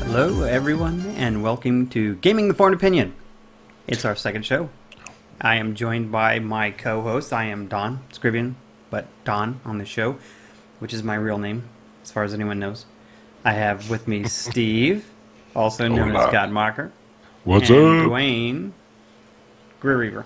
Hello, everyone, and welcome to Gaming the Foreign Opinion. It's our second show. I am joined by my co-host. I am Don Scrivian, but Don on the show, which is my real name, as far as anyone knows. I have with me Steve, also known as God Mocker. What's and up? Dwayne Greer Reaver.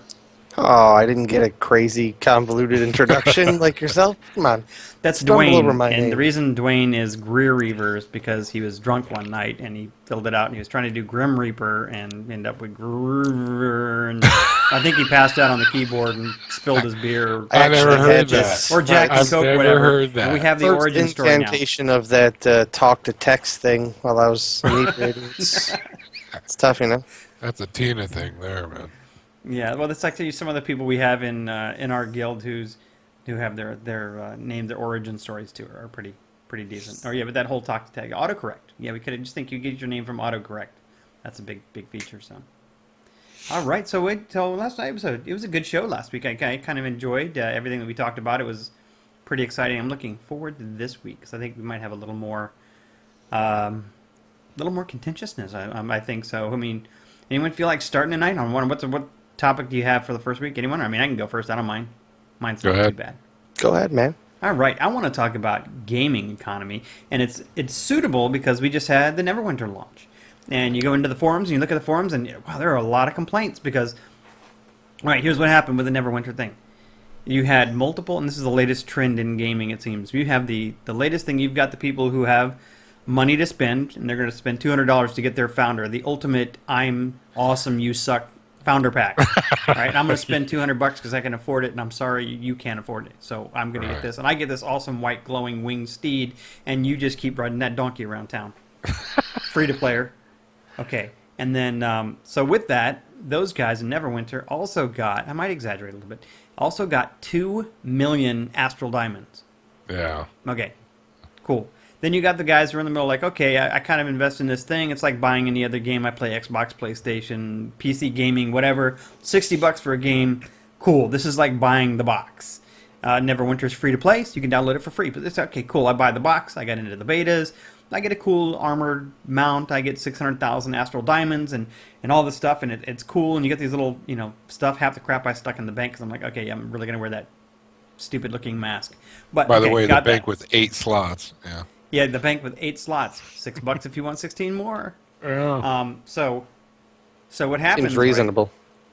Oh, I didn't get a crazy convoluted introduction like yourself. Come on. That's Stumble Dwayne, over my and name. the reason Dwayne is Greer Reaver is because he was drunk one night and he filled it out and he was trying to do Grim Reaper and ended up with Greer, and I think he passed out on the keyboard and spilled his beer. I never actually heard had that. this Or Jack and I've Coke, never whatever. heard that. And we have the First origin story now. incantation of that talk-to-text thing while I was inebriated. It's tough, you know? That's a Tina thing there, man. Yeah, well, that's actually some of the people we have in our guild who have their names, their origin stories too, are pretty decent. Oh yeah, but that whole talk to tag autocorrect. Yeah, we could just think you get your name from autocorrect. That's a big feature. So, all right. So last episode, it was a good show last week. I kind of enjoyed everything that we talked about. It was pretty exciting. I'm looking forward to this week because I think we might have a little more contentiousness. I think so. I mean, anyone feel like starting tonight on what topic do you have for the first week? Anyone? I mean, I can go first. I don't mind. Mine's Go not ahead. too bad. Go ahead, man. All right. I want to talk about gaming economy, and it's suitable because we just had the Neverwinter launch. And you go into the forums and you look at the forums, and wow, there are a lot of complaints because, all right, here's what happened with the Neverwinter thing. You had multiple, and this is the latest trend in gaming, it seems. You have the latest thing. You've got the people who have money to spend, and they're going to spend $200 to get their founder, the ultimate "I'm awesome, you suck" founder pack. Right? I'm going to spend $200 because I can afford it, and I'm sorry you can't afford it. So I'm going to get this, and I get this awesome white glowing winged steed, and you just keep riding that donkey around town. Free to player. Okay, and then so with that, those guys in Neverwinter also got, I might exaggerate a little bit, also got 2 million Astral Diamonds. Yeah. Okay, cool. Then you got the guys who are in the middle like, okay, I kind of invest in this thing. It's like buying any other game. I play Xbox, PlayStation, PC gaming, whatever. $60 for a game. Cool. This is like buying the box. Neverwinter's free to play, so you can download it for free. But it's okay, cool. I buy the box. I got into the betas. I get a cool armored mount. I get 600,000 Astral Diamonds and all this stuff, and it's cool. And you get these little, stuff. Half the crap I stuck in the bank because I'm like, okay, yeah, I'm really going to wear that stupid-looking mask. But By the way, the got bank that. with 8 slots. Yeah. Yeah, the bank with 8 slots. $6 if you want 16 more. Yeah. So what happens? Seems reasonable.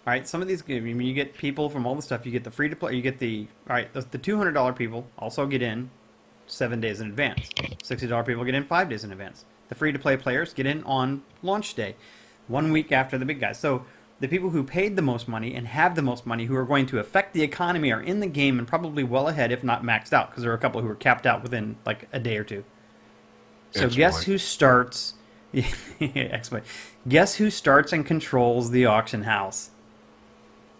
Right, some of these, I mean, you get people from all the stuff. You get the free to play. You get the $200 people also get in 7 days in advance. $60 people get in 5 days in advance. The free to play players get in on launch day, 1 week after the big guys. So the people who paid the most money and have the most money, who are going to affect the economy, are in the game and probably well ahead, if not maxed out, because there are a couple who are capped out within like a day or two. So guess who starts? Exploit. Guess who starts and controls the auction house?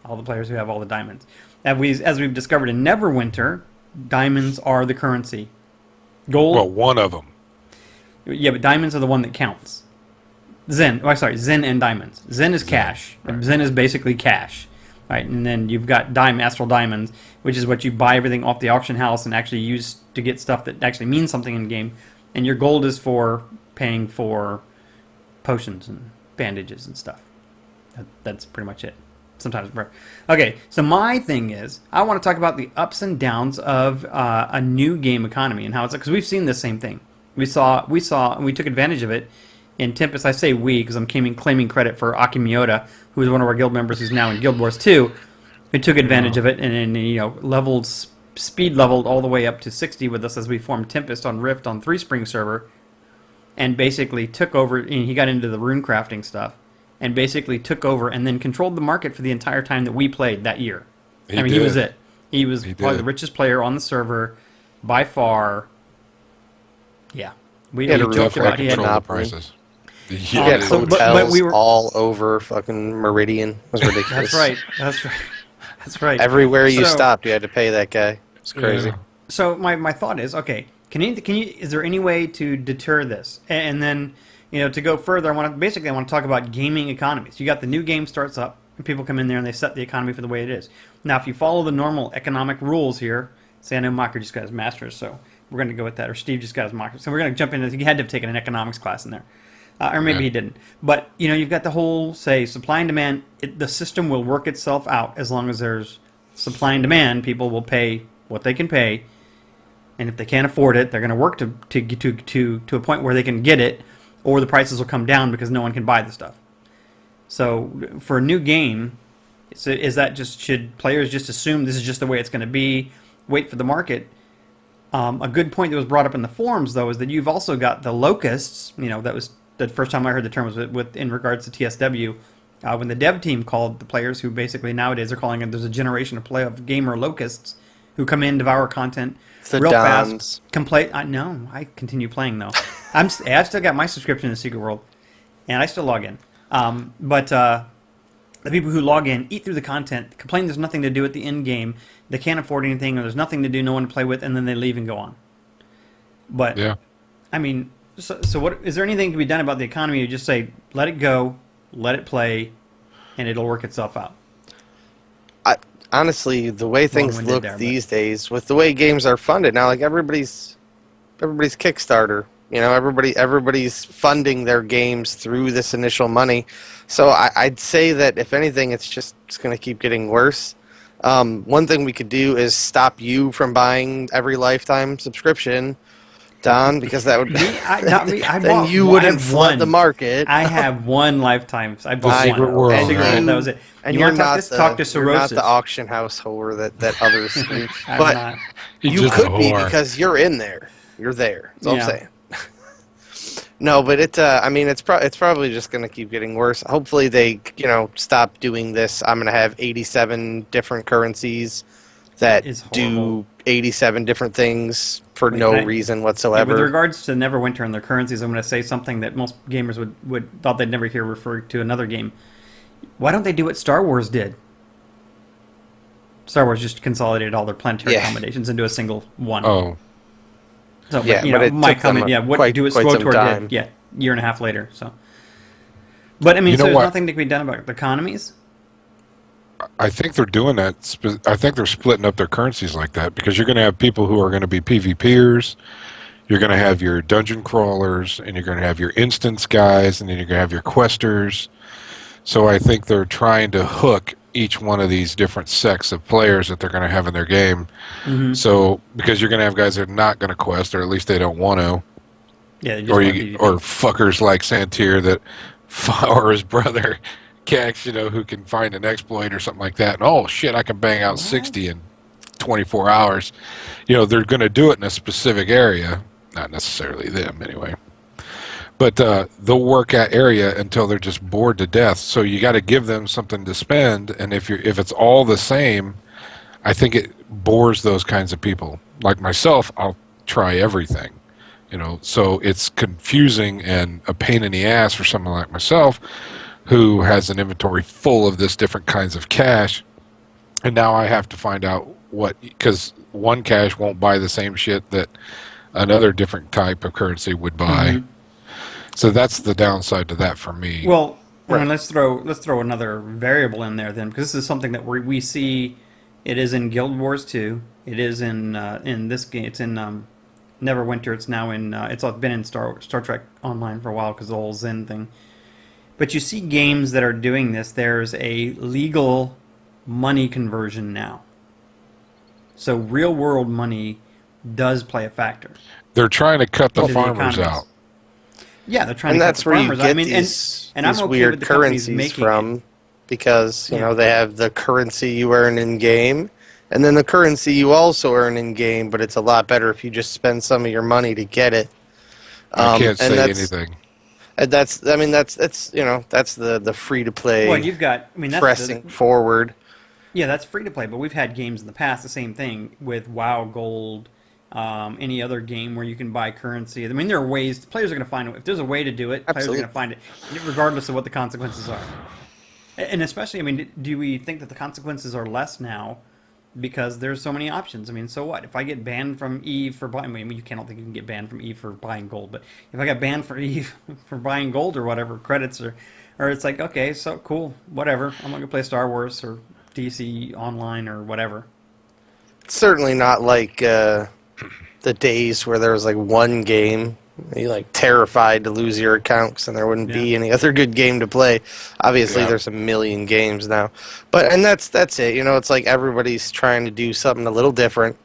All the players who have all the diamonds. As we've discovered in Neverwinter, diamonds are the currency. Gold. Well, one of them. Yeah, but diamonds are the one that counts. Zen and diamonds. Zen is cash. right. Zen is basically cash. Right, and then you've got Astral Diamonds, which is what you buy everything off the auction house and actually use to get stuff that actually means something in the game. And your gold is for paying for potions and bandages and stuff. That's pretty much it. sometimes. Okay, so my thing is, I want to talk about the ups and downs of a new game economy and how it's because we've seen the same thing. And we took advantage of it in Tempest. I say we because I'm claiming credit for Akimiyota, who is one of our guild members who's now in Guild Wars 2, who took advantage of it and speed leveled all the way up to 60 with us as we formed Tempest on Rift on Three Spring server, and basically took over. And he got into the rune crafting stuff, and basically took over and then controlled the market for the entire time that we played that year. He was it. He was probably the richest player on the server by far. Yeah, we joked about he had the prices. He had hotels all over fucking Meridian. It was ridiculous. That's right. Everywhere you stopped, you had to pay that guy. It's crazy. Yeah. So my thought is, okay, can you is there any way to deter this? And then, to go further, I want to talk about gaming economies. You got the new game starts up, and people come in there and they set the economy for the way it is. Now, if you follow the normal economic rules here, say I know Mocker just got his master's, so we're going to go with that, or Steve just got his master's, so we're going to jump into. He had to have taken an economics class in there. Or maybe he didn't. But, you've got the whole, say, supply and demand. The system will work itself out as long as there's supply and demand. People will pay what they can pay. And if they can't afford it, they're going to work to get to a point where they can get it, or the prices will come down because no one can buy the stuff. So for a new game, should players just assume this is just the way it's going to be, wait for the market? A good point that was brought up in the forums, though, is that you've also got the locusts. That was the first time I heard the term was in regards to TSW, when the dev team called the players, who basically nowadays are calling it, there's a generation of gamer locusts who come in, devour content real fast. No, I continue playing though. I've still got my subscription to Secret World, and I still log in. But the people who log in eat through the content, complain there's nothing to do at the end game, they can't afford anything, or there's nothing to do, no one to play with, and then they leave and go on. But yeah, I mean. So what is there anything to be done about the economy? You just say, let it go, let it play, and it'll work itself out. Honestly, the way things look these days, with the way games are funded now, like everybody's Kickstarter. Everybody's funding their games through this initial money. So I'd say that if anything, it's going to keep getting worse. One thing we could do is stop you from buying every lifetime subscription, Don, because that would then you wouldn't flood the market. I have one lifetime. I bought Secret World, and that was it. And you're not the auction house whore that others do. But you could be because you're in there. You're there. That's all I'm saying. No, but it's probably just going to keep getting worse. Hopefully they stop doing this. I'm going to have 87 different currencies that do 87 different things for no reason whatsoever. With regards to Neverwinter and their currencies, I'm going to say something that most gamers would thought they'd never hear referred to another game. Why don't they do what Star Wars did? Star Wars just consolidated all their planetary accommodations into a single one. Oh. So, but my comment, what do it SWTOR did, year and a half later. So, but I mean, so there's nothing to be done about the economies. I think they're doing that. I think they're splitting up their currencies like that because you're going to have people who are going to be PvPers. You're going to have your dungeon crawlers, and you're going to have your instance guys, and then you're going to have your questers. So I think they're trying to hook each one of these different sects of players that they're going to have in their game. Mm-hmm. So because you're going to have guys that are not going to quest, or at least they don't want to. Yeah, or fuckers like Santir or his brother Cax, who can find an exploit or something like that. And oh shit, I can bang out 60 in 24 hours. They're going to do it in a specific area, not necessarily them anyway. But they'll work that area until they're just bored to death. So you got to give them something to spend, and if it's all the same, I think it bores those kinds of people. Like myself, I'll try everything. So it's confusing and a pain in the ass for someone like myself who has an inventory full of this different kinds of cash, and now I have to find out because one cash won't buy the same shit that another different type of currency would buy. Mm-hmm. So that's the downside to that for me. Well, I mean, let's throw another variable in there then, because this is something that we see. It is in Guild Wars 2. It is in this game. It's in Neverwinter. It's now in. It's been in Star Trek Online for a while because the whole Zen thing. But you see games that are doing this. There's a legal money conversion now. So real world money does play a factor. They're trying to cut the into farmers economies. out. Yeah, they're trying And to cut that's the where you farmers. get I mean, these and I'm okay weird with the companies currencies making from, it. because you Yeah. know they have the currency you earn in game, and then the currency you also earn in game. But it's a lot better if you just spend some of your money to get it. I can't And say that's anything. I mean that's you know that's the free to play Well, you've got. I mean, that's pressing forward. yeah, that's free to play. But we've had games in the past, the same thing with WoW Gold, any other game where you can buy currency. I mean, there are ways. Players are going to find it. If there's a way to do it, players are Absolutely. going to find it, regardless of what the consequences are. And especially, I mean, do we think that the consequences are less now because there's so many options? I mean, so what? If I get banned from Eve for buying, I mean, you can't think you can get banned from Eve for buying gold, but if I got banned for Eve for buying gold or whatever credits or it's like, okay, so cool, whatever. I'm gonna go play Star Wars or DC Online or whatever. It's certainly not like the days where there was like one game. You're like terrified to lose your account because then there wouldn't be any other good game to play. Obviously, Yeah. there's a million games now, and that's it. You know, it's like everybody's trying to do something a little different,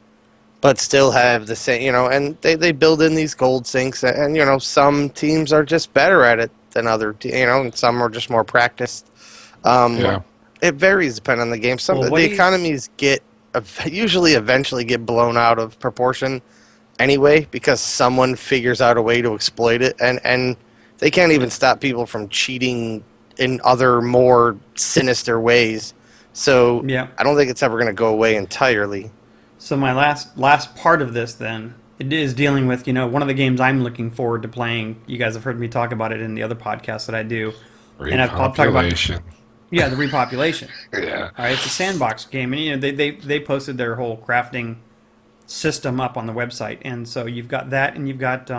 but still have the same. You know, and they build in these gold sinks, and you know, some teams are just better at it than other. You know, and some are just more practiced. Yeah. It varies depending on the game. Some Well, what the do you- economies usually eventually get blown out of proportion anyway because someone figures out a way to exploit it, and they can't even stop people from cheating in other more sinister ways. So Yeah. I don't think it's ever going to go away entirely. So my last part of this then it is dealing with one of the games I'm looking forward to playing. You guys have heard me talk about it in the other podcasts that I do, and I'll talk about Repopulation. the repopulation. Yeah. All right, it's a sandbox game, and they posted their whole crafting system up on the website, and so you've got that, and you've got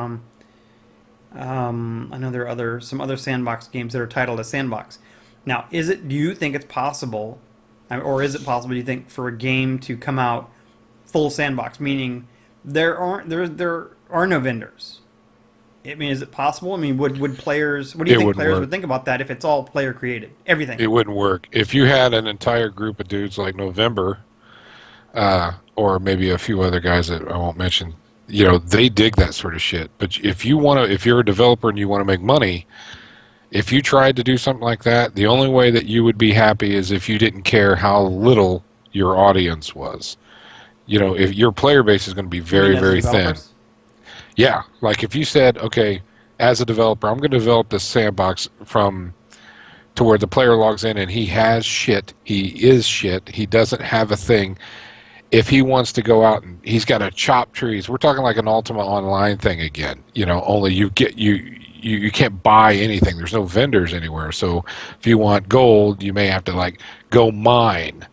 I know there are some other sandbox games that are titled as sandbox. Now, do you think it's possible, or is it possible? Do you think for a game to come out full sandbox, meaning there are no vendors? I mean, is it possible? I mean, would players? What do you It think wouldn't players work. would think about that if it's all player created, everything? It wouldn't work. If you had an entire group of dudes like November, or maybe a few other guys that I won't mention, they dig that sort of shit. But if you're a developer and you want to make money, if you tried to do something like that, the only way that you would be happy is if you didn't care how little your audience was. If your player base is going to be You very, mean as very thin. developers? Yeah, like if you said, okay, as a developer, I'm going to develop this sandbox to where the player logs in and he has shit, he is shit, he doesn't have a thing. If he wants to go out and he's got to chop trees, we're talking like an Ultima Online thing again. Only you can't buy anything. There's no vendors anywhere. So if you want gold, you may have to like go mine.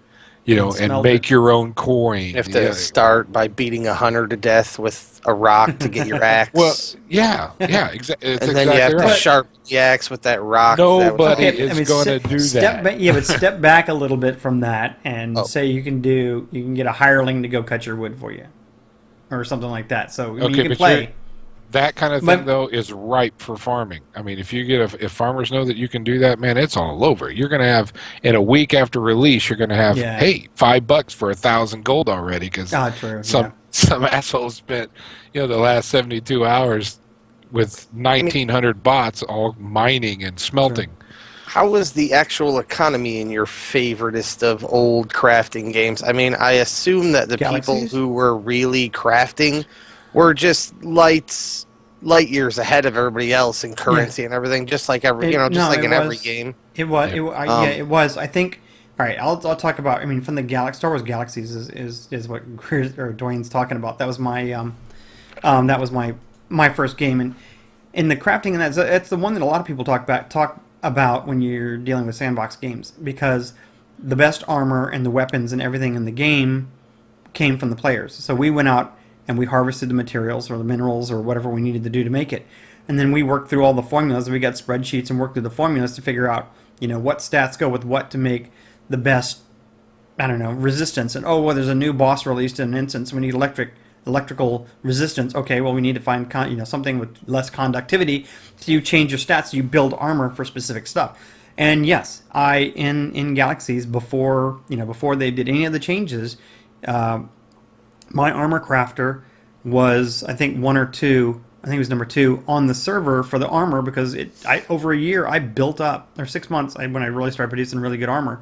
And smelt make it. your own coin. You have to start by beating a hunter to death with a rock to get your axe. Well, yeah, exactly. and then you have to sharpen the axe with that rock. Nobody Okay, is going to do that. But step back a little bit from that and say you can get a hireling to go cut your wood for you, or something like that. So I mean, you can play. That kind of thing, though, is ripe for farming. I mean, if farmers know that you can do that, man, it's all over. You're going to have, in a week after release, you're going to have, hey, $5 for 1,000 gold already because some asshole spent, the last 72 hours with 1,900 bots all mining and smelting. How was the actual economy in your favoriteest of old crafting games? I mean, I assume that the Galaxies? people who were really crafting were just light years ahead of everybody else in currency and everything, just like every every game. It was. It was. I think. All right, I'll talk about. I mean, from the Star Wars Galaxies is what Dwayne's talking about. That was my first game, and in the crafting, and that's the one that a lot of people talk about when you're dealing with sandbox games, because the best armor and the weapons and everything in the game came from the players. So we went out and we harvested the materials or the minerals or whatever we needed to do to make it. And then we worked through all the formulas. We got spreadsheets and worked through the formulas to figure out, what stats go with what to make the best, resistance. And, there's a new boss released in an instance. We need electric electrical resistance. Okay, well, we need to find something with less conductivity. So you change your stats. So you build armor for specific stuff. And yes, in Galaxies before they did any of the changes, my armor crafter was, I think, one or two. I think it was number 2 on the server for the armor, because over a year I built up, or 6 months when I really started producing really good armor,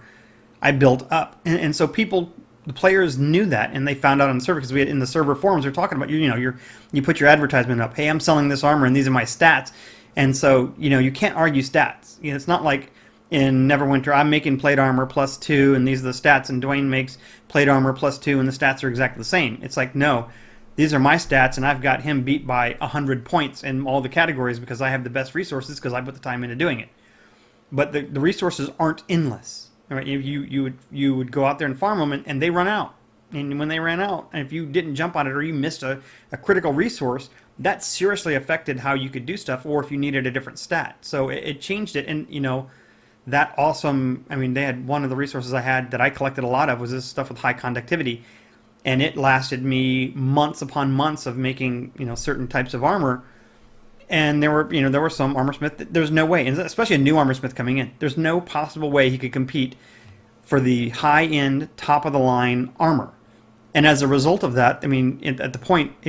I built up, and so the players knew that, and they found out on the server, because we had in the server forums they're talking about you put your advertisement up, hey, I'm selling this armor and these are my stats, and so you can't argue stats. It's not like in Neverwinter I'm making plate armor +2 and these are the stats, and Dwayne makes plate armor +2 and the stats are exactly the same. It's like, no, these are my stats, and I've got him beat by 100 points in all the categories because I have the best resources because I put the time into doing it. But the resources aren't endless. Right? You would go out there and farm them, and they run out. And when they ran out, and if you didn't jump on it or you missed a critical resource, that seriously affected how you could do stuff, or if you needed a different stat. So it changed it, and that awesome. I mean, they had one of the resources I had that I collected a lot of was this stuff with high conductivity. And it lasted me months upon months of making, certain types of armor. And there were some armorsmith. There's no way, and especially a new armorsmith coming in, there's no possible way he could compete for the high-end, top-of-the-line armor. And as a result of that, I mean, it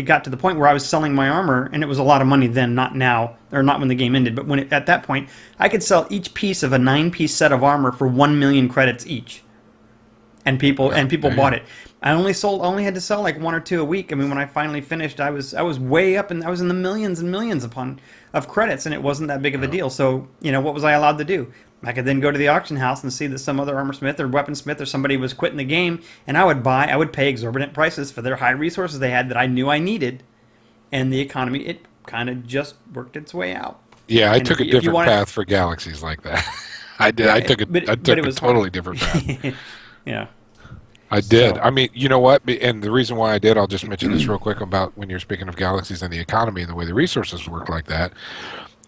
got to the point where I was selling my armor, and it was a lot of money then, not now, or not when the game ended, but at that point, I could sell each piece of a 9-piece set of armor for 1 million credits each. And people bought it. I only had to sell like 1 or 2 a week. I mean, when I finally finished, I was way up, and I was in the millions and millions of credits, and it wasn't that big of a deal. So, what was I allowed to do? I could then go to the auction house and see that some other armorsmith or weaponsmith or somebody was quitting the game, and I would pay exorbitant prices for their high resources they had that I knew I needed. And the economy, it kind of just worked its way out. Yeah, I took a different path for Galaxies like that. I did. I took a totally different path. Yeah. I did. So, I mean, you know what? And the reason why I did, I'll just mention this real quick about when you're speaking of Galaxies and the economy and the way the resources work like that.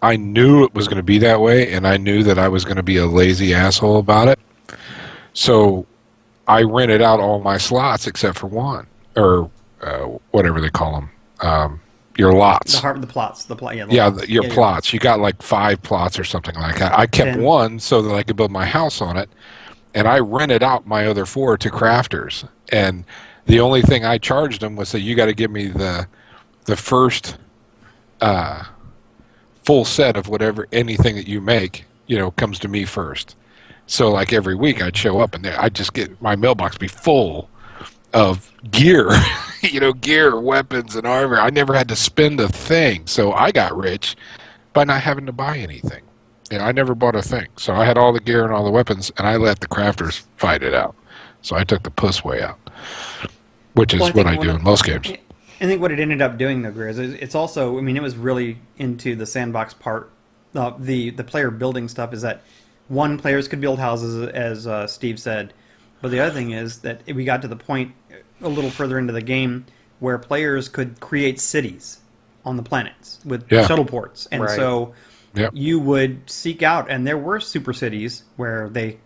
I knew it was going to be that way, and I knew that I was going to be a lazy asshole about it. So I rented out all my slots except for one, or whatever they call them, your lots. The plots. Your plots. You got like 5 plots or something like that. I kept one so that I could build my house on it. And I rented out my other 4 to crafters, and the only thing I charged them was that you got to give me the first full set of anything that you make, comes to me first. So like every week I'd show up and I'd just get my mailbox be full of gear, gear, weapons, and armor. I never had to spend a thing, so I got rich by not having to buy anything. I never bought a thing. So I had all the gear and all the weapons, and I let the crafters fight it out. So I took the puss way out, which is what I do in most games. I think what it ended up doing, though, Grizz, is it's also, I mean, it was really into the sandbox part. The player building stuff is that one, players could build houses, as Steve said. But the other thing is that we got to the point a little further into the game where players could create cities on the planets with shuttle ports. And so... Yep. You would seek out, and there were super cities where they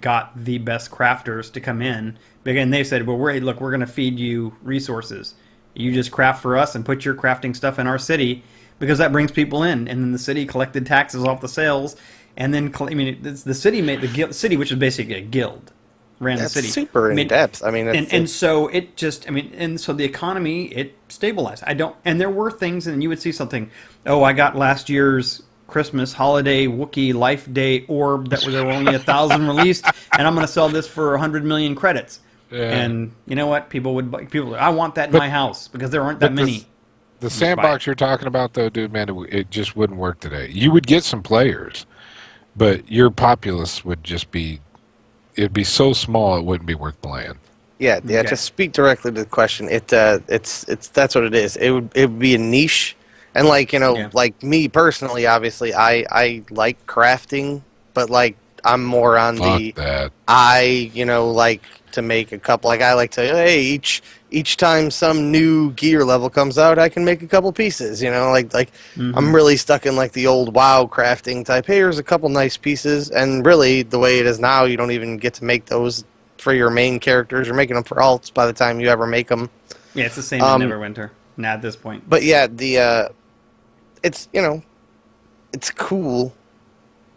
got the best crafters to come in. Again, they said, well, we're going to feed you resources. You just craft for us and put your crafting stuff in our city, because that brings people in. And then the city collected taxes off the sales, and then the city made the city, which is basically a guild, ran the city. That's super in depth. I mean, and so it just, and so the economy, it stabilized. And there were things, and you would see something. Oh, I got last year's Christmas holiday Wookiee Life Day orb that there were only 1,000 released, and I'm going to sell this for 100 million credits. Yeah. And you know what? People I want that in my house, because there aren't that many. The sandbox you're talking about, though, dude, man, it just wouldn't work today. You would get some players, but your populace would just it'd be so small it wouldn't be worth playing. Yeah. Okay. To speak directly to the question, it's that's what it is. It would be a niche. And like me personally, obviously, I like crafting, but like I'm more on that. Like to make a couple. Like I like to, hey, each time some new gear level comes out, I can make a couple pieces. I'm really stuck in like the old WoW crafting type. Hey, here's a couple nice pieces, and really the way it is now, you don't even get to make those for your main characters. You're making them for alts by the time you ever make them. Yeah, it's the same in Neverwinter. Not at this point. But yeah, it's it's cool,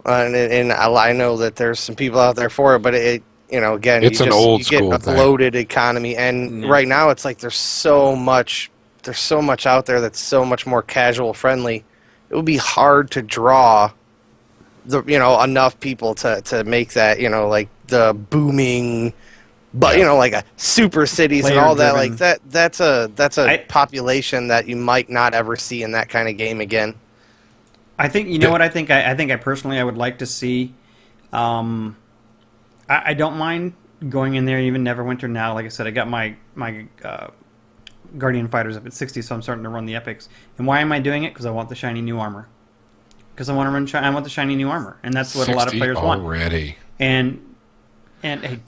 and I know that there's some people out there for it, but again, It's an old you get school a thing. bloated economy, and right now it's like there's so much out there that's so much more casual friendly. It would be hard to draw enough people to make that like the booming, but like a super cities and all that, like that's a population that you might not ever see in that kind of game again. I think what I think I personally I would like to see. I don't mind going in there even Neverwinter now. Like I said, I got my Guardian Fighters up at 60, so I'm starting to run the epics. And why am I doing it? Because I want the shiny new armor. Because I want I want the shiny new armor, and that's what a lot of players want already. And hey,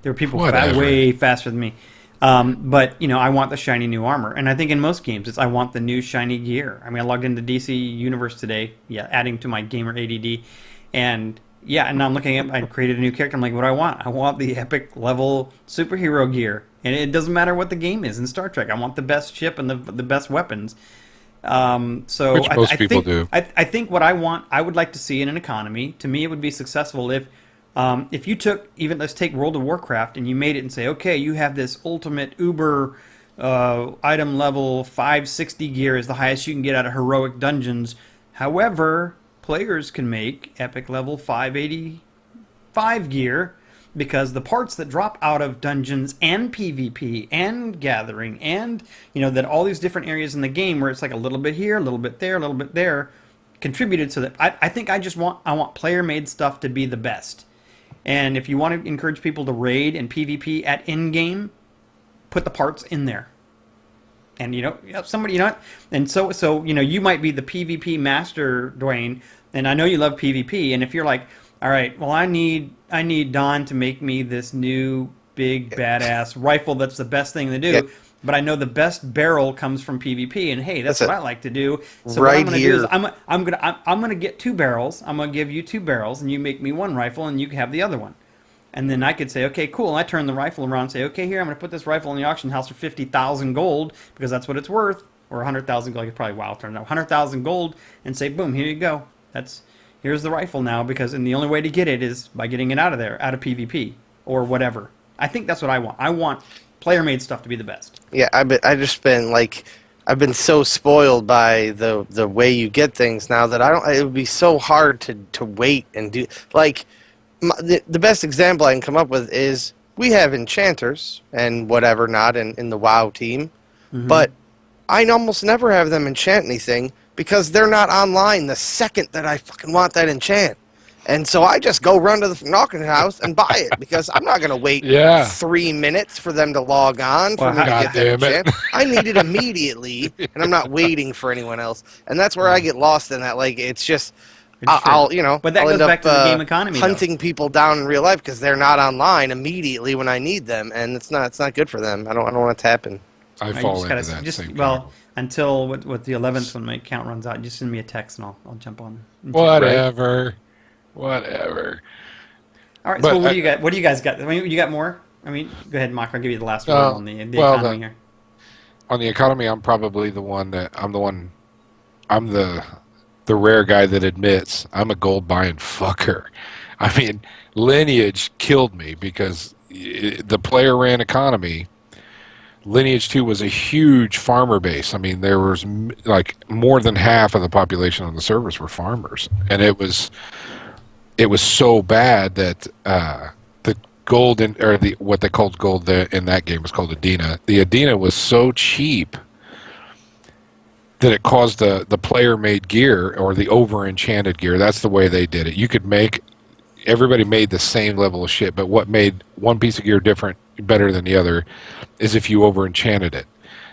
there are people way faster than me. But I want the shiny new armor, and I think in most games I want the new shiny gear. I mean, I logged into DC Universe today, adding to my gamer ADD, and I'm looking at. I created a new character. I'm like, what do I want? I want the epic level superhero gear, and it doesn't matter what the game is in Star Trek. I want the best ship and the best weapons. So which most people do. I think what I would like to see in an economy. To me, it would be successful if you took let's take World of Warcraft and you made it and say, okay, you have this ultimate uber item level 560 gear is the highest you can get out of heroic dungeons. However, players can make epic level 585 gear because the parts that drop out of dungeons and PvP and gathering and that all these different areas in the game where it's like a little bit here, a little bit there, a little bit there, contributed so that I think I want player made stuff to be the best. And if you want to encourage people to raid and PvP at in game, put the parts in there. And somebody and so you might be the PvP master, Dwayne, and I know you love PvP, and if you're like, all right, well, I need Don to make me this new big badass rifle that's the best thing to do, but I know the best barrel comes from PvP, and hey, that's what I like to do. So what I'm going to do is I'm going to get 2 barrels. I'm going to give you 2 barrels, and you make me one rifle, and you can have the other one. And then I could say, okay, cool. And I turn the rifle around and say, okay, here, I'm going to put this rifle in the auction house for 50,000 gold because that's what it's worth, or 100,000 gold. It's probably wild turned out 100,000 gold, and say, boom, here you go. Here's the rifle now, and the only way to get it is by getting it out of there, out of PvP or whatever. I think that's what I want. I want player-made stuff to be the best. Yeah, I've been so spoiled by the way you get things now that it would be so hard to wait and do. Like, the best example I can come up with is we have enchanters and whatever not in the WoW team, but I almost never have them enchant anything because they're not online the second that I fucking want that enchant. And so I just go run to the auction house and buy it because I'm not going to wait 3 minutes for them to log on for me to get that enchant. I need it immediately, and I'm not waiting for anyone else. And that's where I get lost in that. Like, it's just, I'll but that goes back to the game economy, hunting people down in real life because they're not online immediately when I need them, and it's not good for them. I don't want it to happen. I fall into that same until with the 11th when my account runs out, just send me a text and I'll jump on. Whatever. All right. So what do you got? What do you guys got? I mean, you got more? I mean, go ahead, Mark. I'll give you the last word on the economy here. On the economy, I'm probably I'm the rare guy that admits I'm a gold buying fucker. I mean, Lineage killed me because the player ran economy. Lineage 2 was a huge farmer base. I mean, there was like more than half of the population on the servers were farmers, and it was so bad that the gold what they called gold in that game was called Adena. The Adena was so cheap that it caused the player-made gear or the over-enchanted gear. That's the way they did it. You could everybody made the same level of shit, but what made one piece of gear better than the other is if you over-enchanted it.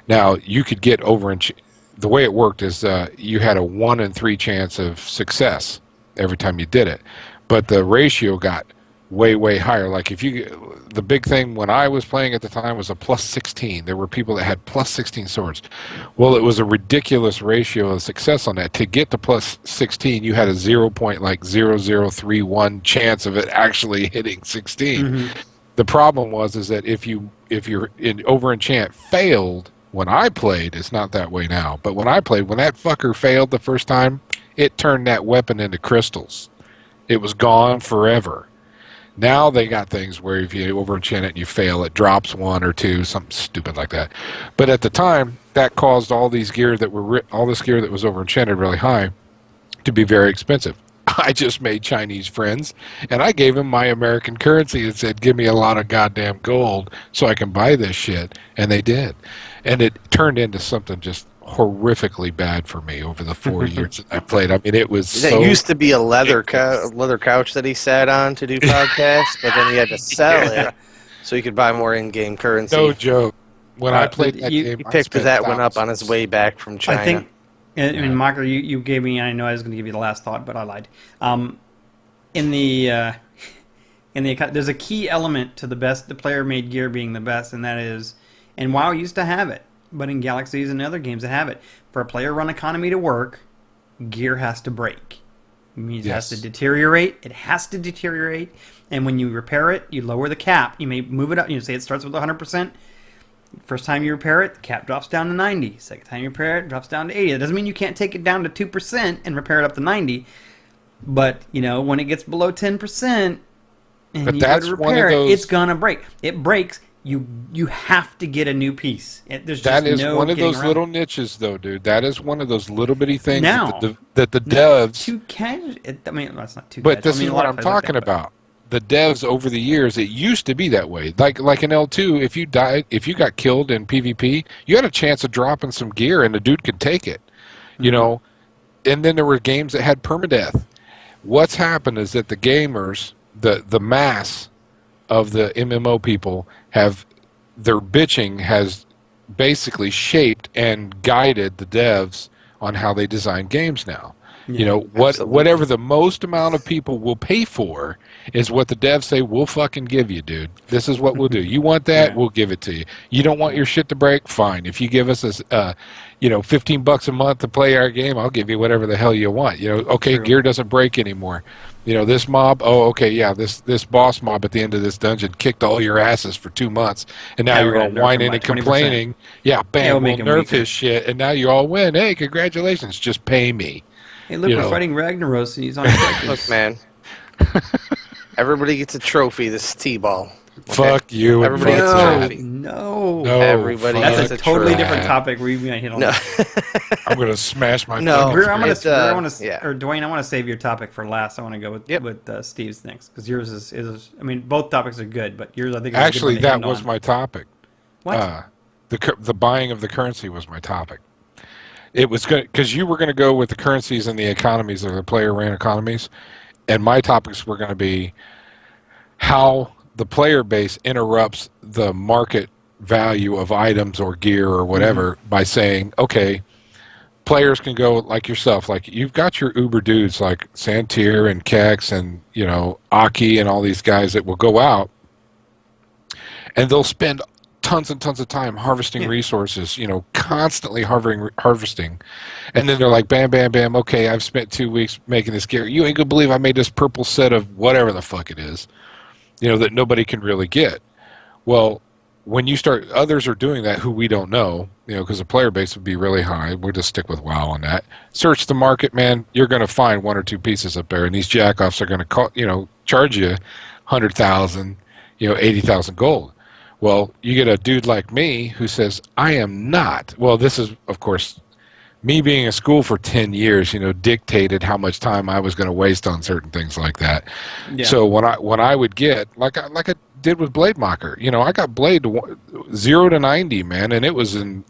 Now, you could get the way it worked is you had a 1 in 3 chance of success every time you did it, but the ratio got way higher. Like the big thing when I was playing at the time was a +16. There were people that had +16 swords. Well, it was a ridiculous ratio of success on that. To get to +16, you had a 0.0031 chance of it actually hitting 16. The problem is that if your over enchant failed when I played, it's not that way now. But when I played, when that fucker failed the first time, it turned that weapon into crystals. It was gone forever. Now they got things where if you over enchant it and you fail, it drops 1 or 2, something stupid like that. But at the time, that caused all this gear that was over enchanted really high to be very expensive. I just made Chinese friends, and I gave them my American currency and said, give me a lot of goddamn gold so I can buy this shit. And they did. And it turned into something just horrifically bad for me over the 4 years that I played. I mean, it was It used to be a leather couch that he sat on to do podcasts, but then he had to sell it so he could buy more in-game currency. No joke. When I played that game, he picked that one up on his way back from China. I think, I mean, Mocker, you gave me, I know I was going to give you the last thought, but I lied. There's a key element to the player-made gear being the best, and that is, and WoW used to have it, but in Galaxies and other games that have it, for a player-run economy to work, gear has to break. It means it has to deteriorate. It has to deteriorate, and when you repair it, you lower the cap. You may move it up. You say it starts with 100%. First time you repair it, the cap drops down to 90. Second time you repair it, it drops down to 80. That doesn't mean you can't take it down to 2% and repair it up to 90. But, when it gets below 10% and you go to repair it, it's going to break. It breaks. You have to get a new piece. There's just that is no one of those around. little niches, though, dude. That is one of those little bitty things Now, that the devs... Too casual. I mean, that's not too But casual. this is what I'm talking about. The devs over the years, it used to be that way. Like in L2, if you got killed in PvP, you had a chance of dropping some gear and the dude could take it. And then there were games that had permadeath. What's happened is that the gamers, the mass of the MMO people their bitching has basically shaped and guided the devs on how they design games now. Yeah, Whatever the most amount of people will pay for is what the devs say, we'll fucking give you, dude. This is what we'll do. You want that? We'll give it to you. You don't want your shit to break? Fine. If you give us $15 a month to play our game, I'll give you whatever the hell you want. Okay, True. gear doesn't break anymore. This mob, this boss mob at the end of this dungeon kicked all your asses for 2 months, and now you're all whining and complaining. Yeah, bam, we'll nerf his shit, and now you all win. Hey, congratulations, just pay me. Hey, look, we're fighting Ragnaros, and he's on Look, man. Everybody gets a trophy. This is T-ball. Okay? Fuck you. Everybody gets a trophy. No. Everybody That's gets a a totally trophy. different topic. We might hit on No. that. I'm gonna smash my. No. fucking Or Dwayne, I want to save your topic for last. I want to go with Steve's next because yours is. I mean, both topics are good, but yours I think. Actually, is a good one that to was end my topic. What? The buying of the currency was my topic. It was good because you were going to go with the currencies and the economies of the player-ran economies, and my topics were going to be how the player base interrupts the market value of items or gear or whatever by saying, okay, players can go like yourself, like you've got your Uber dudes like Santir and Kex and Aki and all these guys that will go out and they'll spend tons and tons of time harvesting resources, constantly harvesting. And then they're like, bam, bam, bam, okay, I've spent 2 weeks making this gear. You ain't gonna believe I made this purple set of whatever the fuck it is, that nobody can really get. Well, when you start, others are doing that who we don't know, because the player base would be really high. We'll just stick with WoW on that. Search the market, man. You're going to find 1 or 2 pieces up there, and these jackoffs are going to, charge you 100,000, 80,000 gold. Well, you get a dude like me who says, I am not. Well, this is, of course, me being in school for 10 years, dictated how much time I was going to waste on certain things like that. Yeah. So when I would get, like I did with Blade Mocker, I got Blade 0 to 90, man, and it was in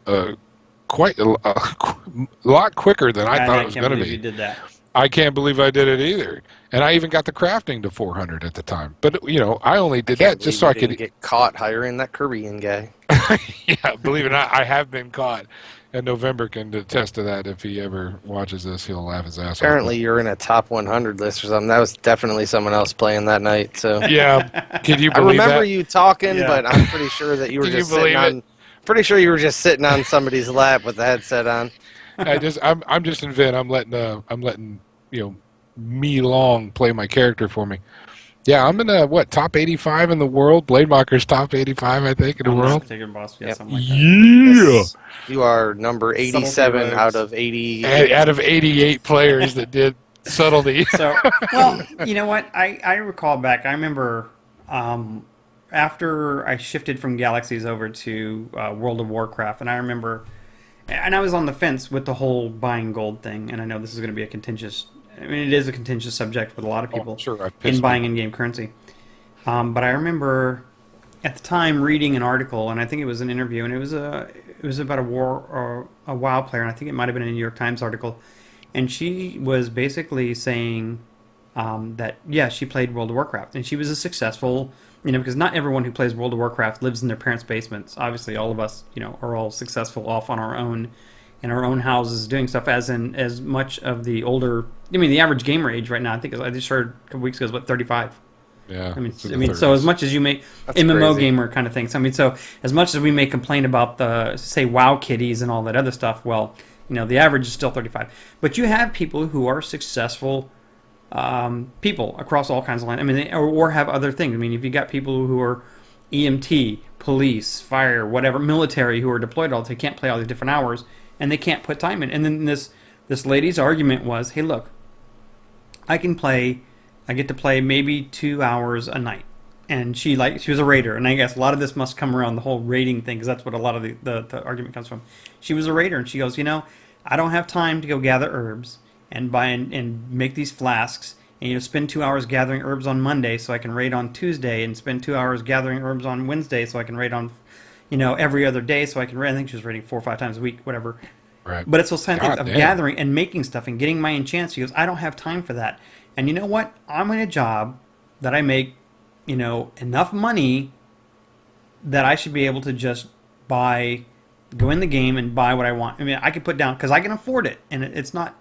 quite a lot quicker than I thought it was going to be. You did that. I can't believe I did it either. And I even got the crafting to 400 at the time. But, I only did that just so I could get caught hiring that Korean guy. Yeah, believe it or not, I have been caught. And November can attest to that. If he ever watches this, he'll laugh his ass off. Apparently you're in a top 100 list or something. That was definitely someone else playing that night. So yeah, can you believe that? I remember you talking, but I'm pretty sure that you were just sitting on. Pretty sure you were just sitting on somebody's lap with the headset on. I'm just in Vin. I'm letting me Long play my character for me. Yeah, I'm in the top 85 in the world. Blademacher's top 85, I think, in the On that world. particular boss, yeah, Yep. something like that. Yeah. Yes. You are number Subtlety 87 out rogues. of 88. Out of 88 players that did subtlety. So, well, you know what? I recall back. I remember um, after I shifted from Galaxies over to World of Warcraft, and I remember, and I was on the fence with the whole buying gold thing. And I know this is going to be a contentious. I mean, it is a contentious subject with a lot of people Sure, I've in pissed buying me. in-game currency. But I remember at the time reading an article, and I think it was an interview, and it was about a war or a WoW player, and I think it might have been a New York Times article, and she was basically saying that yeah, she played World of Warcraft, and she was a successful, because not everyone who plays World of Warcraft lives in their parents' basements. Obviously, all of us, are all successful off on our own, in our own houses, doing stuff. As much of the older, the average gamer age right now, I think I just heard a couple weeks ago is what 35. Yeah. I mean, it's in I the mean, so 30s. as much as you may That's MMO crazy. gamer kind of thing. So I mean, so as much as we may complain about the say WoW kitties and all that other stuff, well, the average is still 35. But you have people who are successful people across all kinds of lines. I mean, or have other things. I mean, if you got people who are EMT, police, fire, whatever, military, who are deployed all, they can't play all these different hours, and they can't put time in. And then this lady's argument was, hey, look, I get to play maybe 2 hours a night. And she was a raider, and I guess a lot of this must come around the whole raiding thing, because that's what a lot of the argument comes from. She was a raider, and she goes, I don't have time to go gather herbs and buy and make these flasks, and spend 2 hours gathering herbs on Monday so I can raid on Tuesday, and spend 2 hours gathering herbs on Wednesday so I can raid on, every other day so I can raid. I think she was raiding 4 or 5 times a week, whatever. Right. But it's those kind of things God of damn. gathering and making stuff and getting my enchants. She goes, I don't have time for that. And you know what? I'm in a job that I make, enough money that I should be able to just go in the game and buy what I want. I mean, I could put down, because I can afford it. And it's not,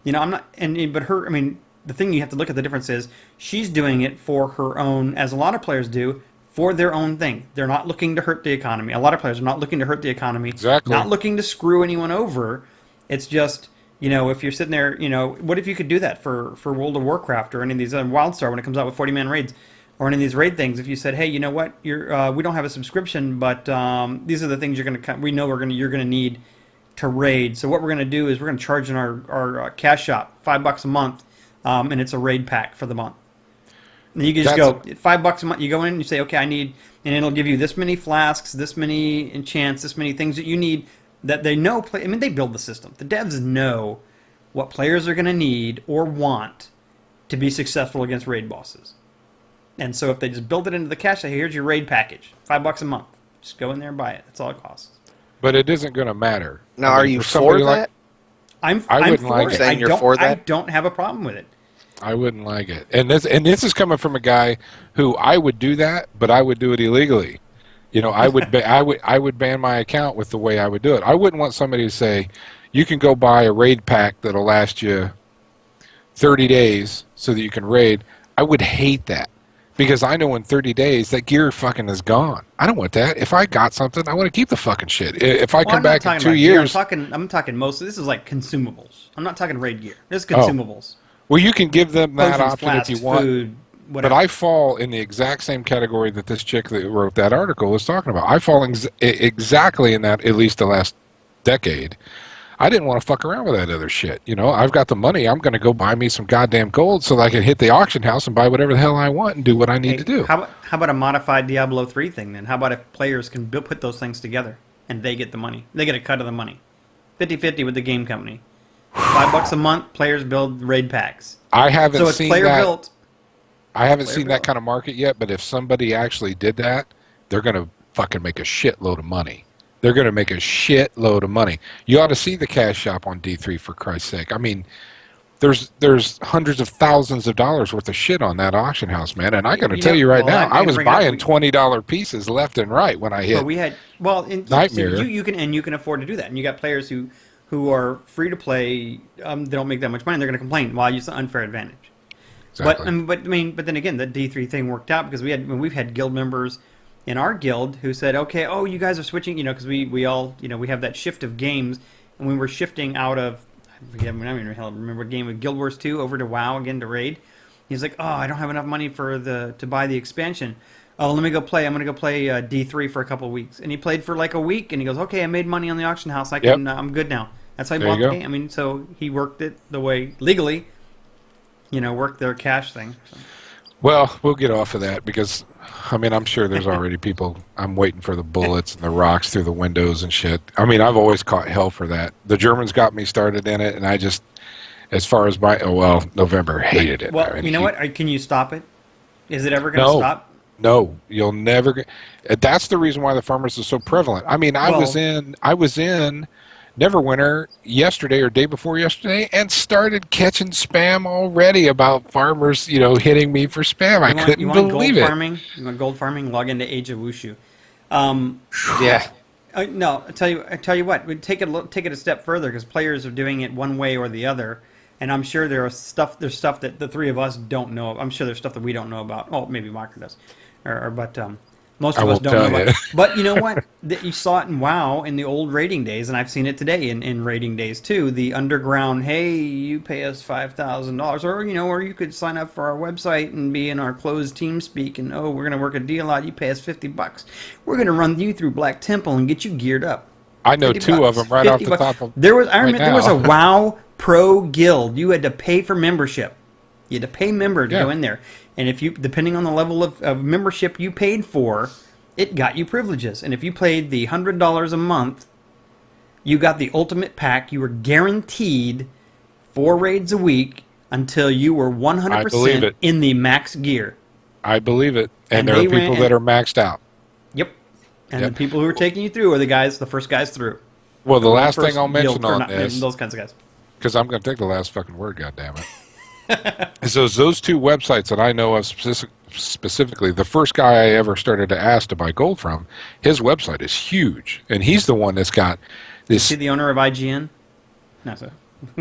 I'm not, but her, I mean, the thing you have to look at the difference is she's doing it for her own, as a lot of players do, for their own thing. They're not looking to hurt the economy. A lot of players are not looking to hurt the economy. Exactly. Not looking to screw anyone over. It's just, if you're sitting there, what if you could do that for World of Warcraft or any of these other WildStar when it comes out with 40-man raids or any of these raid things? If you said, hey, you know what, we don't have a subscription, but these are the things you're going to need to raid. So what we're going to do is we're going to charge in our cash shop $5 a month, and it's a raid pack for the month. And you can just go $5 a month. You go in and you say, okay, I need, and it'll give you this many flasks, this many enchants, this many things that you need. That they know, they build the system. The devs know what players are going to need or want to be successful against raid bosses. And so if they just build it into the cache, say, here's your raid package, $5 a month. Just go in there and buy it. That's all it costs. But it isn't going to matter. Now, are you for that? I'm wouldn't for like it. it. Saying you're for that? I don't have a problem with it. I wouldn't like it. And this is coming from a guy who I would do that, but I would do it illegally. I would ban my account with the way I would do it. I wouldn't want somebody to say, you can go buy a raid pack that'll last you 30 days so that you can raid. I would hate that, because I know in 30 days that gear fucking is gone. I don't want that. If I got something, I want to keep the fucking shit. If I come back in 2 years, I'm talking mostly. This is like consumables. I'm not talking raid gear. This is consumables. Well, you can give them that Potions, option flasks, if you want. food, whatever. But I fall in the exact same category that this chick that wrote that article was talking about. I fall exactly in that, at least the last decade. I didn't want to fuck around with that other shit. I've got the money. I'm going to go buy me some goddamn gold so that I can hit the auction house and buy whatever the hell I want and do what I need to do. How about a modified Diablo 3 thing then? How about if players can put those things together and they get the money? They get a cut of the money. 50-50 with the game company. $5 a month, players build raid packs. I haven't So it's seen player that. built. I haven't Player seen that built. kind of market yet, but if somebody actually did that, they're going to fucking make a shitload of money. They're going to make a shitload of money. You ought to see the cash shop on D3, for Christ's sake. I mean, there's hundreds of thousands of dollars worth of shit on that auction house, man. And I got to tell you right now, I was buying $20 pieces left and right when I hit. But we had Nightmare. So you can afford to do that, and you got players who are free to play. They don't make that much money. They're going to complain. Well, it's an unfair advantage. Exactly. But then again, the D3 thing worked out because we've had guild members in our guild who said, okay, you guys are switching, because we all, we have that shift of games, and we were shifting out of, I don't even remember a game of Guild Wars 2 over to WoW again to raid. He's like, oh, I don't have enough money to buy the expansion. Oh, let me go play. I'm gonna go play D3 for a couple of weeks. And he played for like a week, and he goes, okay, I made money on the auction house. I'm good now. That's how he bought the game. I mean, so he worked it the way legally, worked their cash thing. So. Well, we'll get off of that because, I mean, I'm sure there's already people. I'm waiting for the bullets and the rocks through the windows and shit. I mean, I've always caught hell for that. The Germans got me started in it, and I just, as far as November hated it. Well, I mean, you know what? Can you stop it? Is it ever going to stop? No, you'll never get. That's the reason why the farmers are so prevalent. I mean, I was in Neverwinter yesterday or day before yesterday and started catching spam already about farmers, hitting me for spam. I couldn't believe it. Farming? You want gold farming? Log into Age of Wushu. Yeah. No, I tell you what. We take it a step further because players are doing it one way or the other, and I'm sure there's stuff that the three of us don't know. I'm sure there's stuff that we don't know about. Oh, maybe Marker does, but most of us don't know about it. But you know what? You saw it in WoW in the old raiding days, and I've seen it today in raiding days too. The underground, hey, you pay us $5,000, or you could sign up for our website and be in our closed team speak, and we're gonna work a deal out. You pay us $50. We're gonna run you through Black Temple and get you geared up. I know two of them right off the top of. I remember there was a WoW Pro Guild. You had to pay for membership. You had to pay member to go in there. And if you, depending on the level of membership you paid for, it got you privileges. And if you paid the $100 a month, you got the ultimate pack. You were guaranteed 4 raids a week until you were 100% in the max gear. I believe it. And there are people that are maxed out. Yep. And the people who are taking you through are the first guys through. Well, the last thing I'll mention on this, those kinds of guys, because I'm going to take the last fucking word, goddammit. So those two websites that I know of specifically, the first guy I ever started to ask to buy gold from, his website is huge, and he's the one that's got this. Is he the owner of IGN? No, sir.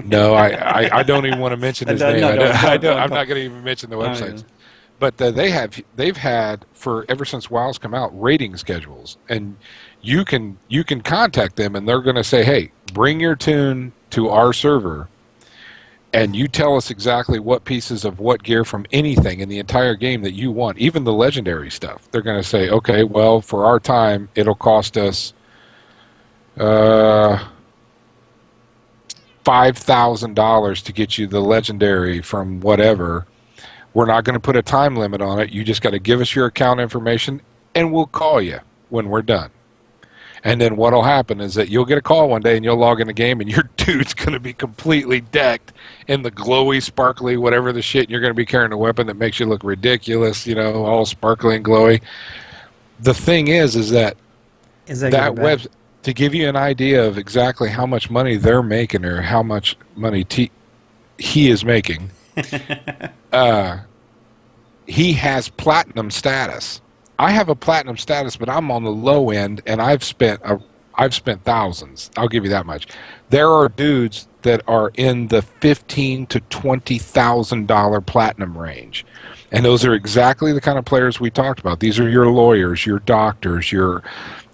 No, I don't even want to mention his name. I'm not going to even mention the websites. But they've had for ever since WoW's come out rating schedules, and you can contact them, and they're going to say, hey, bring your tune to our server. And you tell us exactly what pieces of what gear from anything in the entire game that you want, even the legendary stuff. They're going to say, okay, well, for our time, it'll cost us $5,000 to get you the legendary from whatever. We're not going to put a time limit on it. You just got to give us your account information, and we'll call you when we're done. And then what'll happen is that you'll get a call one day and you'll log in the game and your dude's going to be completely decked in the glowy, sparkly, whatever the shit, and you're going to be carrying a weapon that makes you look ridiculous, all sparkly and glowy. The thing is that web, to give you an idea of exactly how much money they're making or how much money he is making, he has platinum status. I have a platinum status, but I'm on the low end, and I've spent thousands. I'll give you that much. There are dudes that are in the $15,000 to $20,000 platinum range, and those are exactly the kind of players we talked about. These are your lawyers, your doctors, your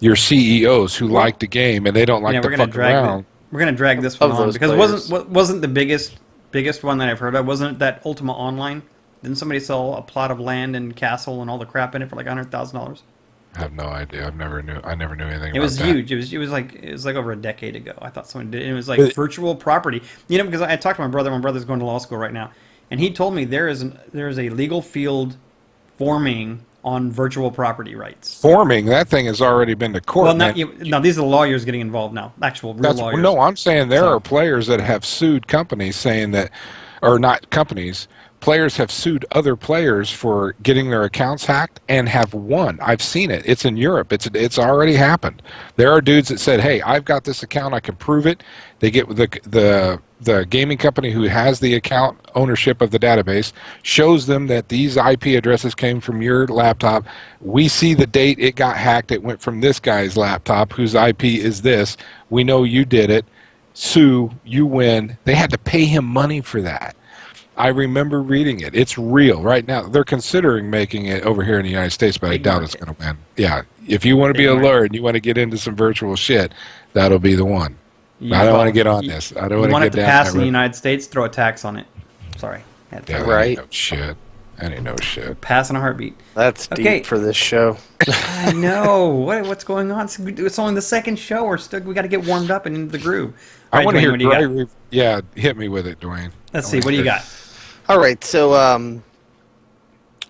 CEOs who like the game and they don't like to fuck around. We're gonna drag this one on because wasn't the biggest one that I've heard of? Wasn't it that Ultima Online? Didn't somebody sell a plot of land and castle and all the crap in it for like $100,000? I have no idea. I never knew anything about that. It was huge. It was like over a decade ago. I thought someone did. It was like virtual property. Because I talked to my brother. My brother's going to law school right now, and he told me there is a legal field forming on virtual property rights. Forming? That thing has already been to court. Well, these are the lawyers getting involved now. Actual real lawyers. No, I'm saying there are players that have sued companies saying that, or not companies. Players have sued other players for getting their accounts hacked and have won. I've seen it. It's in Europe. It's already happened. There are dudes that said, "Hey, I've got this account. I can prove it." They get the gaming company who has the account ownership of the database, shows them that these IP addresses came from your laptop. We see the date it got hacked. It went from this guy's laptop whose IP is this. We know you did it. Sue, you win. They had to pay him money for that. I remember reading it. It's real right now. They're considering making it over here in the United States, but I doubt it's going to win. Yeah, if you want to be a lawyer and you want to get into some virtual shit, that'll be the one. I don't want to get on this. I don't want to get down. You want it to pass in the United States? Throw a tax on it. Sorry. Had Yeah, fun. that Right. ain't no shit. That ain't no shit. Passing a heartbeat. That's Okay. deep for this show. I know. What's going on? It's only the second show. We got to get warmed up and into the groove. All I right, want to Dwayne, hear. what do you got? Yeah, hit me with it, Dwayne. Let's I see. wanna What do you hear got? All right, so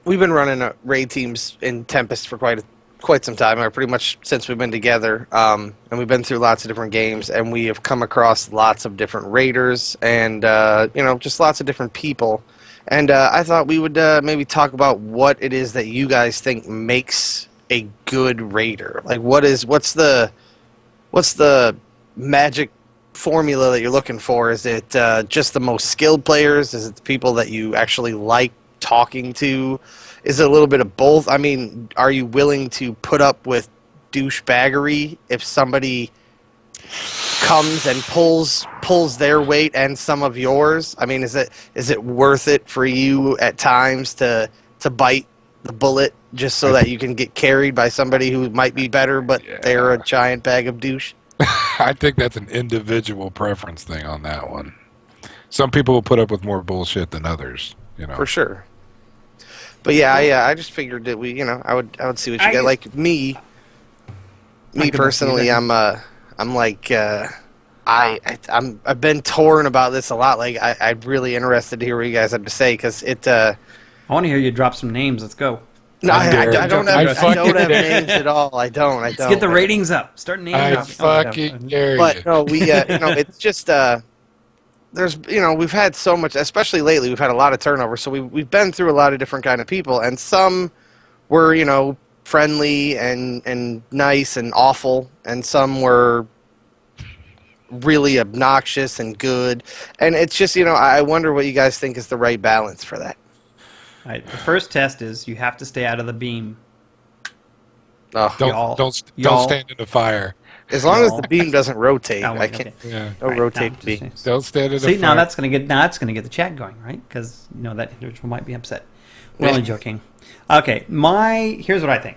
we've been running raid teams in Tempest for quite some time, or pretty much since we've been together. And we've been through lots of different games, and we have come across lots of different raiders, and just lots of different people. And I thought we would maybe talk about what it is that you guys think makes a good raider. Like, what's the magic formula that you're looking for? Is it just the most skilled players? Is it the people that you actually like talking to? Is it a little bit of both? I mean, are you willing to put up with douchebaggery if somebody comes and pulls their weight and some of yours? I mean, is it worth it for you at times to bite the bullet just so that you can get carried by somebody who might be better, but they're a giant bag of douche? I think that's an individual preference thing on that one. Some people will put up with more bullshit than others, For sure. But yeah, I just figured that I would see what you get. Like me personally, I'm like I've been torn about this a lot. Like I'm really interested to hear what you guys have to say, because I want to hear you drop some names. Let's go. No, I don't have dare. names at all. I don't. Let's get the ratings up. Start naming I up. fucking dare you. But no, it's just there's we've had so much, especially lately. We've had a lot of turnover, so we've been through a lot of different kind of people, and some were friendly and nice and awful, and some were really obnoxious and good. And it's just I wonder what you guys think is the right balance for that. All right, the first test is you have to stay out of the beam. Oh, Don't y'all- stand in the fire. as long as the beam doesn't rotate, Oh, I can't. okay. Yeah. Don't rotate the just- beam. Don't stand in the See, fire. now that's gonna get the chat going, right? Because that individual might be upset. We're only joking. Okay, here's what I think.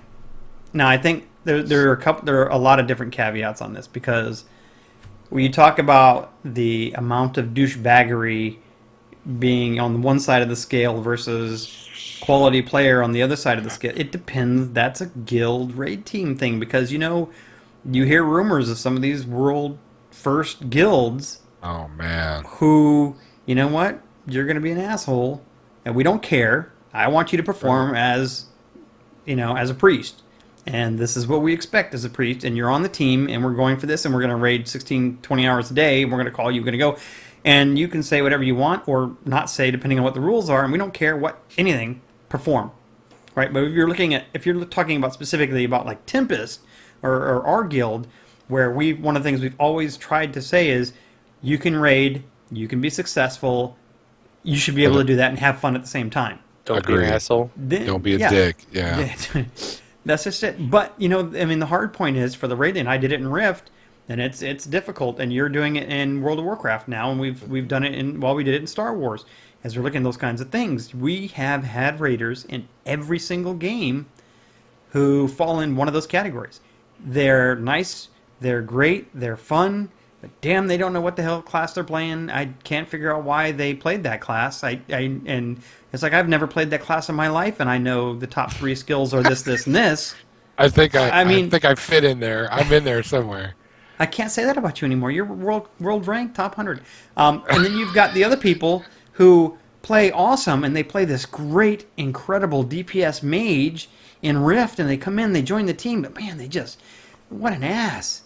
Now I think there are a lot of different caveats on this, because when you talk about the amount of douchebaggery being on one side of the scale versus quality player on the other side of the scale, it depends. That's a guild raid team thing, because you hear rumors of some of these world first guilds. Oh man. Who, you know what? You're going to be an asshole, and we don't care. I want you to perform as a priest. And this is what we expect as a priest, and you're on the team, and we're going for this, and we're going to raid 16, 20 hours a day, and we're going to call you, we're going to go. And you can say whatever you want or not say, depending on what the rules are, and we don't care anything, perform. Right? But if you're talking about specifically about like Tempest or our guild, where one of the things we've always tried to say is, you can raid, you can be successful, you should be able to do that and have fun at the same time. Don't be an asshole. Don't be a dick. Yeah. That's just it. But the hard point is for the raiding. I did it in Rift, and it's difficult. And you're doing it in World of Warcraft now, and we've done it we did it in Star Wars. As we're looking at those kinds of things, we have had raiders in every single game who fall in one of those categories. They're nice, they're great, they're fun, but damn, they don't know what the hell class they're playing. I can't figure out why they played that class. And it's like, I've never played that class in my life, and I know the top 3 skills are this, this, and this. I think I fit in there. I'm in there somewhere. I can't say that about you anymore. You're world ranked top 100. And then you've got the other people who play awesome, and they play this great, incredible DPS mage in Rift, and they come in, they join the team, but man, what an ass.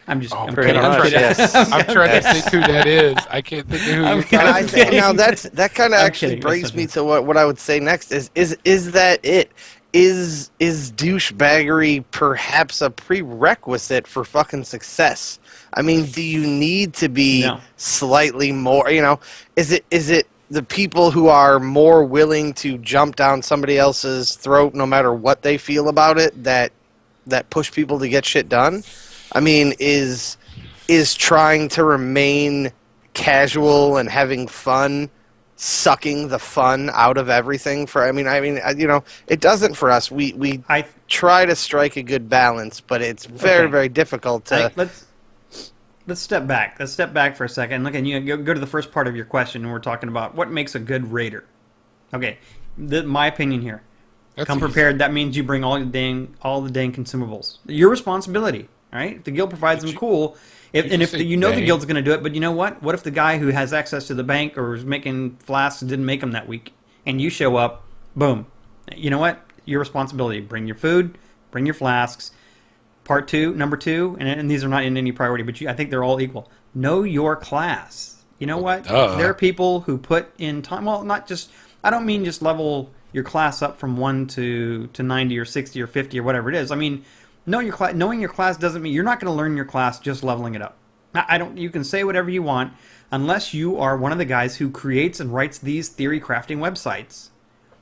I'm kidding. I'm trying to think who that is. I can't think of who you're talking about. Now that kind of actually brings me to what I would say next is that it is douchebaggery perhaps a prerequisite for fucking success? I mean, do you need to be slightly more? Is it the people who are more willing to jump down somebody else's throat no matter what they feel about it that push people to get shit done? I mean, is trying to remain casual and having fun sucking the fun out of everything? It doesn't for us. We try to strike a good balance, but it's very very difficult to. Let's step back. Let's step back for a second. Look, and you go to the first part of your question, and we're talking about what makes a good raider. Okay, my opinion here. That's Come easy. prepared. That means you bring all the dang consumables. Your responsibility, right? If the guild provides them, cool. If you know the guild's going to do it, but you know what? What if the guy who has access to the bank or is making flasks didn't make them that week, and you show up, boom. You know what? Your responsibility. Bring your food, bring your flasks. Number two, and these are not in any priority, but I think they're all equal. Know your class. You know what? There are people who put in time. Well, not just. I don't mean just level your class up from 1 to 90 or 60 or 50 or whatever it is. I mean, knowing your class doesn't mean you're not going to learn your class just leveling it up. You can say whatever you want unless you are one of the guys who creates and writes these theory crafting websites.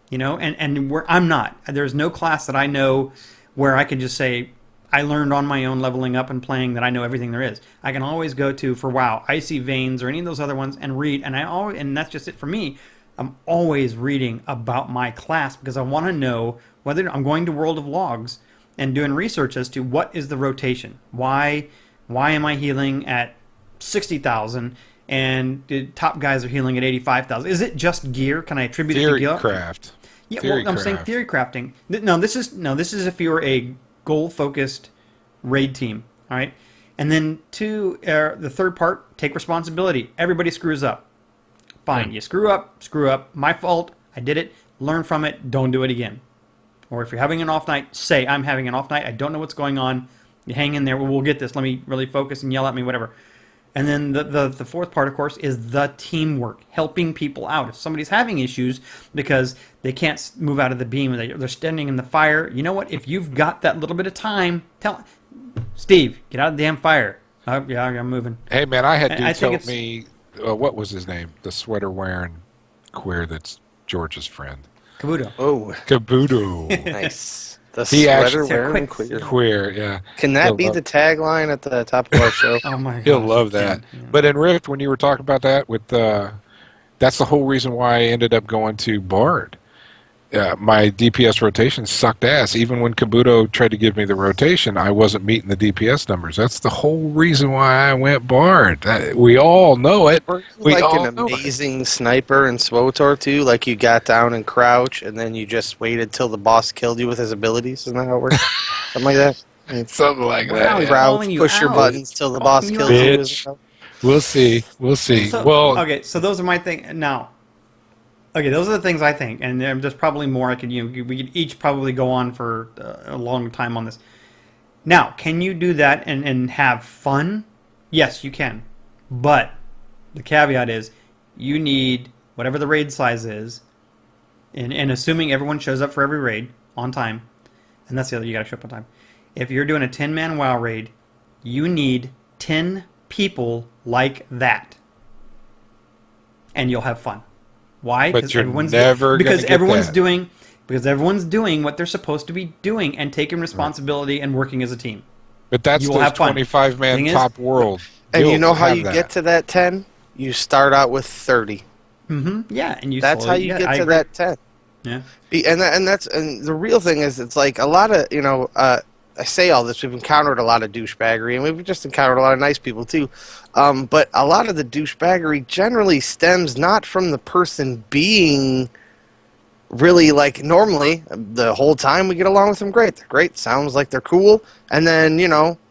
You know, and I'm not. There's no class that I know where I can just say I learned on my own leveling up and playing that I know everything there is. I can always go to for WoW, Icy Veins or any of those other ones and read, and that's just it for me. I'm always reading about my class because I want to know whether I'm going to World of Logs and doing research as to what is the rotation. Why am I healing at 60,000 and the top guys are healing at 85,000? Is it just gear? Can I attribute it to gear? Craft. Yeah, well, I'm saying theory crafting. This is if you're a goal-focused raid team, all right? And then the third part, take responsibility. Everybody screws up. Fine, you screw up. My fault. I did it. Learn from it. Don't do it again. Or if you're having an off night, say, I'm having an off night. I don't know what's going on. You hang in there. We'll get this. Let me really focus and yell at me, whatever. And then the fourth part, of course, is the teamwork, helping people out. If somebody's having issues because they can't move out of the beam and they're standing in the fire, you know what? If you've got that little bit of time, tell Steve, get out of the damn fire. Oh, yeah, I'm moving. Hey, man, I had dude tell me, what was his name? The sweater-wearing queer that's George's friend. Kabuto. Oh. Kabuto. Nice. The sweater-wearing queer, yeah. Can that be the tagline at the top of our show? Oh, my God. He'll love that. Yeah. But in Rift, when you were talking about that, that's the whole reason why I ended up going to Bard. My DPS rotation sucked ass. Even when Kabuto tried to give me the rotation, I wasn't meeting the DPS numbers. That's the whole reason why I went Bard. We all know it. We like an amazing sniper in SWOTOR too. Like you got down and crouch, and then you just waited till the boss killed you with his abilities. Isn't that how it works? Something like that. Something like that. Crouch, push your buttons till the boss kills you. We'll see. So those are my things now. Okay, those are the things I think, and there's probably more. We could each probably go on for a long time on this. Now, can you do that and have fun? Yes, you can, but the caveat is you need whatever the raid size is, and assuming everyone shows up for every raid on time, and that's the other, you got to show up on time. If you're doing a 10-man WoW raid, you need 10 people like that, and you'll have fun. Why? But you're never because everyone's doing what they're supposed to be doing and taking responsibility and working as a team. But that's the 25-man top world. And you know how you get to that 10? You start out with 30. Mm-hmm. Yeah, and that's how you get to that 10. Yeah. And the real thing is, it's like a lot of, I say all this, we've encountered a lot of douchebaggery, and we've just encountered a lot of nice people too. But a lot of the douchebaggery generally stems not from the person being really, like, normally the whole time we get along with them great. They're great, sounds like they're cool, and then,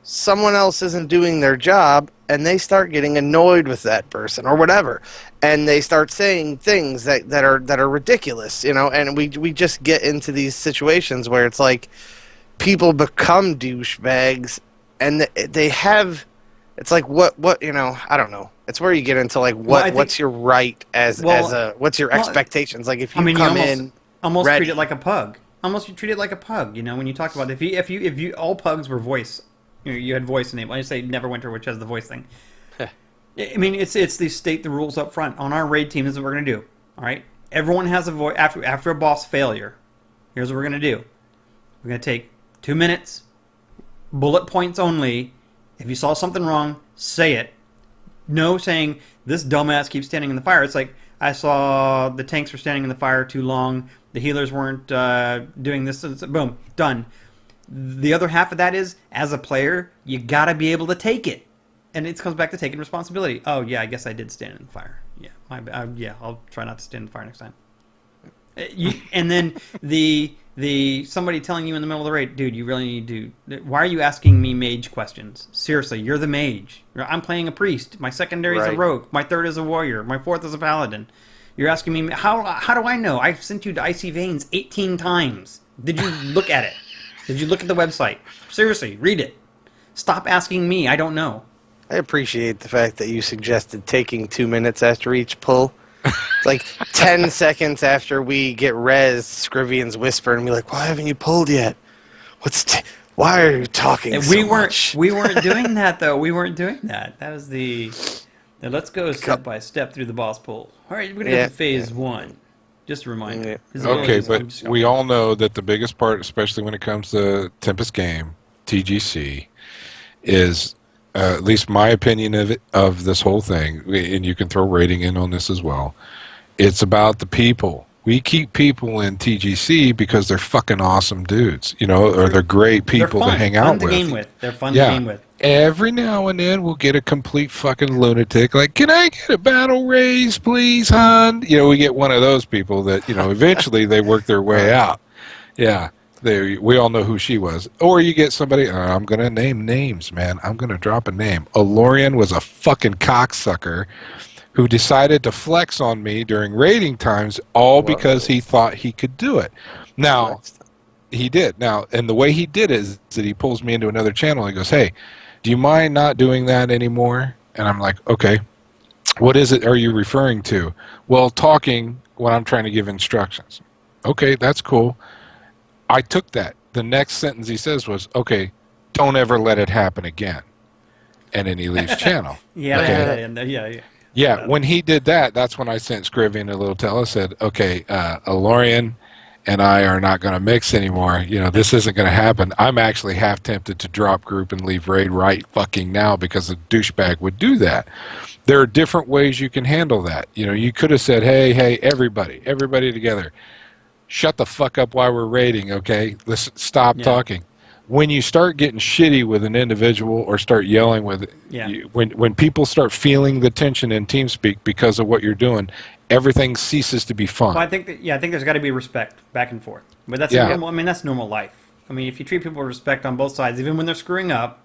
someone else isn't doing their job, and they start getting annoyed with that person or whatever, and they start saying things that are ridiculous, and we just get into these situations where it's like, people become douchebags, and they have. It's like what I don't know. It's where you get into like what's your right what's your expectations? Like if you come in, almost treat it like a pug. Almost you treat it like a pug. When you talk about if you all pugs were voice, you had voice enabled. I say Neverwinter, which has the voice thing. I mean, it's the state the rules up front on our raid team. This is what we're gonna do. All right, everyone has a voice after a boss failure. Here's what we're gonna do. We're gonna take 2 minutes, bullet points only. If you saw something wrong, say it. No saying, this dumbass keeps standing in the fire. It's like, I saw the tanks were standing in the fire too long. The healers weren't doing this. Boom, done. The other half of that is, as a player, you got to be able to take it. And it comes back to taking responsibility. Oh, yeah, I guess I did stand in the fire. Yeah, my bad. Yeah, I'll try not to stand in the fire next time. And then the somebody telling you in the middle of the raid, dude, you really need to. Why are you asking me mage questions? Seriously, you're the mage. I'm playing a priest. My secondary is a Right. rogue. My third is a warrior. My fourth is a paladin. You're asking me how do I know? I've sent you to Icy Veins 18 times. Did you look at it? Did you look at the website? Seriously, read it. Stop asking me. I don't know. I appreciate the fact that you suggested taking 2 minutes after each pull. It's like 10 seconds after we get res, Scrivian's whisper and be like, "Why haven't you pulled yet? Why are you talking And so much?" we weren't doing that though. We weren't doing that. That was the let's go step by step through the boss pull. All right, we're gonna get to phase 1. Just a reminder. Yeah. Okay, Visibilities, I'm but just gonna- we all know that the biggest part, especially when it comes to Tempest game, TGC, is at least my opinion of it, of this whole thing, and you can throw rating in on this as well. It's about the people. We keep people in TGC because they're fucking awesome dudes, or they're great people they're to hang fun out to with. game with. They're fun Yeah. to game with. Every now and then we'll get a complete fucking lunatic like, "Can I get a battle raise, please, hon?" We get one of those people that, eventually they work their way out. Yeah. We all know who she was. Or you get somebody, I'm going to name names, man. I'm going to drop a name. Alorian was a fucking cocksucker who decided to flex on me during raiding times all because he thought he could do it. Now, he did. Now, and the way he did it is that he pulls me into another channel and he goes, "Hey, do you mind not doing that anymore?" And I'm like, "Okay, what is it are you referring to?" "Well, talking when I'm trying to give instructions." "Okay, that's cool." I took that. The next sentence he says was, "Okay, don't ever let it happen again." And then he leaves channel. Yeah, Okay. yeah. Yeah, when he did that, that's when I sent Scrivian a little tell. I said, "Okay, Alorian and I are not going to mix anymore. This isn't going to happen. I'm actually half tempted to drop group and leave raid right fucking now because a douchebag would do that." There are different ways you can handle that. You could have said, hey, everybody together. Shut the fuck up while we're raiding, okay? Let's stop talking. When you start getting shitty with an individual or start yelling with when people start feeling the tension in TeamSpeak because of what you're doing, everything ceases to be fun. Well, I think there's got to be respect back and forth. But that's normal. I mean, that's normal life. I mean, if you treat people with respect on both sides, even when they're screwing up,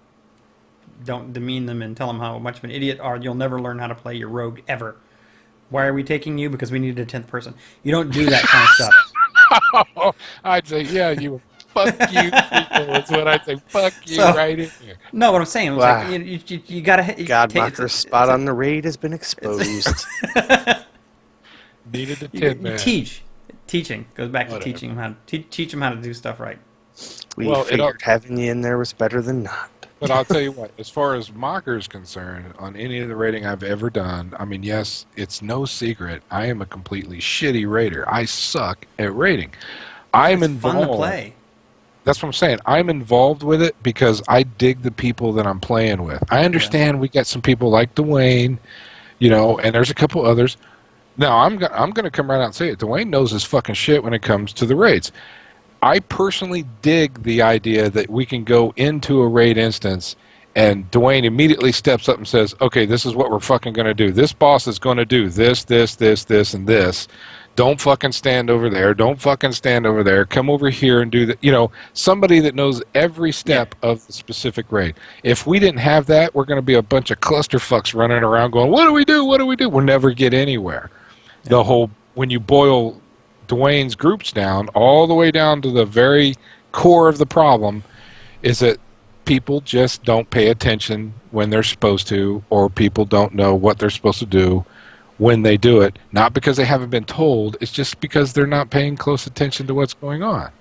don't demean them and tell them how much of an idiot are. You'll never learn how to play your rogue ever. Why are we taking you? Because we needed a 10th person. You don't do that kind of stuff. I'd say, you fuck you people. That's what I'd say. Fuck you right in here. No, what I'm saying was you gotta. Godmocker's spot on the raid has been exposed. Needed the 10 man. Teaching goes back to teaching them teach them how to do stuff right. We figured having you in there was better than not. But I'll tell you what, as far as Mocker is concerned, on any of the raiding I've ever done, I mean, yes, it's no secret. I am a completely shitty raider. I suck at raiding. I'm involved. Fun to play. That's what I'm saying. I'm involved with it because I dig the people that I'm playing with. I understand we got some people like Dwayne, and there's a couple others. Now, I'm going to come right out and say it. Dwayne knows his fucking shit when it comes to the raids. I personally dig the idea that we can go into a raid instance and Dwayne immediately steps up and says, "Okay, this is what we're fucking going to do. This boss is going to do this, and this. Don't fucking stand over there. Don't fucking stand over there. Come over here and do that." Somebody that knows every step of the specific raid. If we didn't have that, we're going to be a bunch of clusterfucks running around going, "What do we do? What do we do?" We'll never get anywhere. When you boil Dwayne's groups down, all the way down to the very core of the problem, is that people just don't pay attention when they're supposed to, or people don't know what they're supposed to do when they do it. Not because they haven't been told, it's just because they're not paying close attention to what's going on.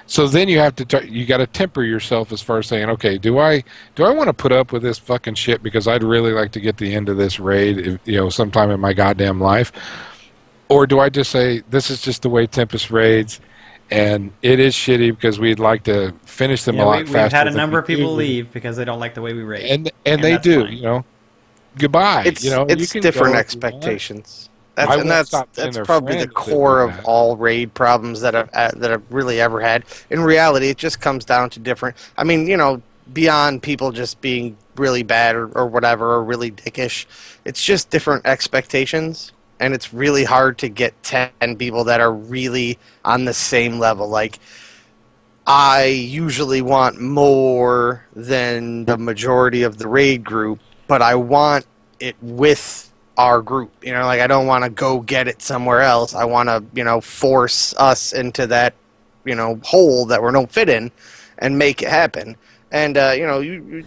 So then you have to you got to temper yourself as far as saying, okay, do I want to put up with this fucking shit because I'd really like to get the end of this raid, sometime in my goddamn life, or do I just say this is just the way Tempest raids, and it is shitty because we'd like to finish them a lot faster. We've had a number of people leave because they don't like the way we raid, and they do, fine. Goodbye. It's different expectations. That's probably the core of all raid problems that I've really ever had. In reality, it just comes down to different. I mean, beyond people just being really bad or whatever, or really dickish, it's just different expectations. and it's really hard to get 10 people that are really on the same level. Like, I usually want more than the majority of the raid group, but I want it with our group. You know, like, I don't want to go get it somewhere else. I want to, you know, force us into that, you know, hole that we don't fit in and make it happen. And, you know, you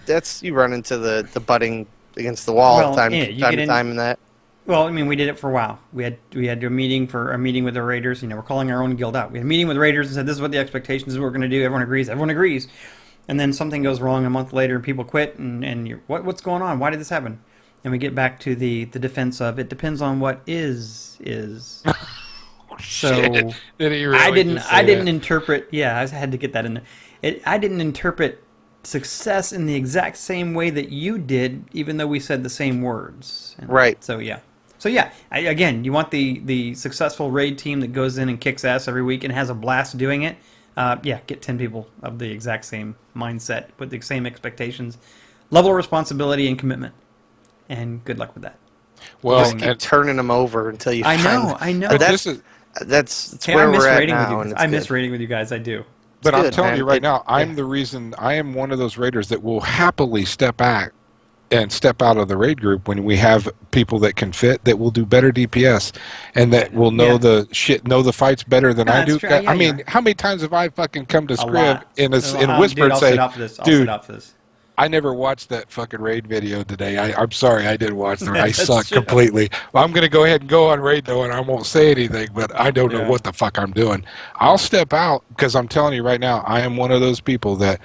run into the butting against the wall time to time in that. Well, I mean, we did it for a while. We had to do a meeting with the Raiders. You know, we're calling our own guild out. We had a meeting with the Raiders and said, this is what the expectations is, we're going to do. Everyone agrees. Everyone agrees. And then something goes wrong a month later, and people quit, and you're, what's going on? Why did this happen? And we get back to the defense of, it depends on what is. So Did he really I didn't that? interpret. Yeah, I had to get that in there. I didn't interpret success in the exact same way that you did, even though we said the same words. And right. So yeah. Again, you want the successful raid team that goes in and kicks ass every week and has a blast doing it. Get 10 people of the exact same mindset with the same expectations, level of responsibility and commitment, and good luck with that. Well, just keep turning them over until you. I know. But that's where we're at now. I miss raiding with you guys. I do. But I'm telling you right now, I'm the reason. I am one of those raiders that will happily step back and step out of the raid group when we have people that can fit, that will do better DPS, and that will know the fights better than I do. I mean, how many times have I fucking come to Scrib in whisper and say, "Dude, I never watched that fucking raid video today. I'm sorry, I did watch it. I suck completely. Well, I'm going to go ahead and go on raid, though, and I won't say anything, but I don't know what the fuck I'm doing. I'll step out, because I'm telling you right now, I am one of those people that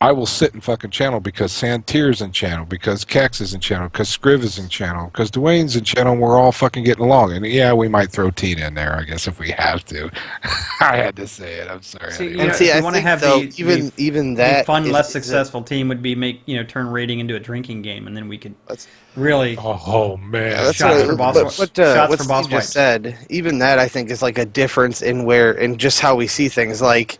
I will sit in fucking channel because Santier's in channel, because Kex is in channel, because Scriv is in channel, because Dwayne's in channel, and we're all fucking getting along. And yeah, we might throw Tina in there, I guess, if we have to. I had to say it. I'm sorry. I want to have even that fun, less successful team would be turn raiding into a drinking game, and then we could really. Oh man, that's shots for boss. What Steve just said. Even that, I think, is like a difference in just how we see things. Like,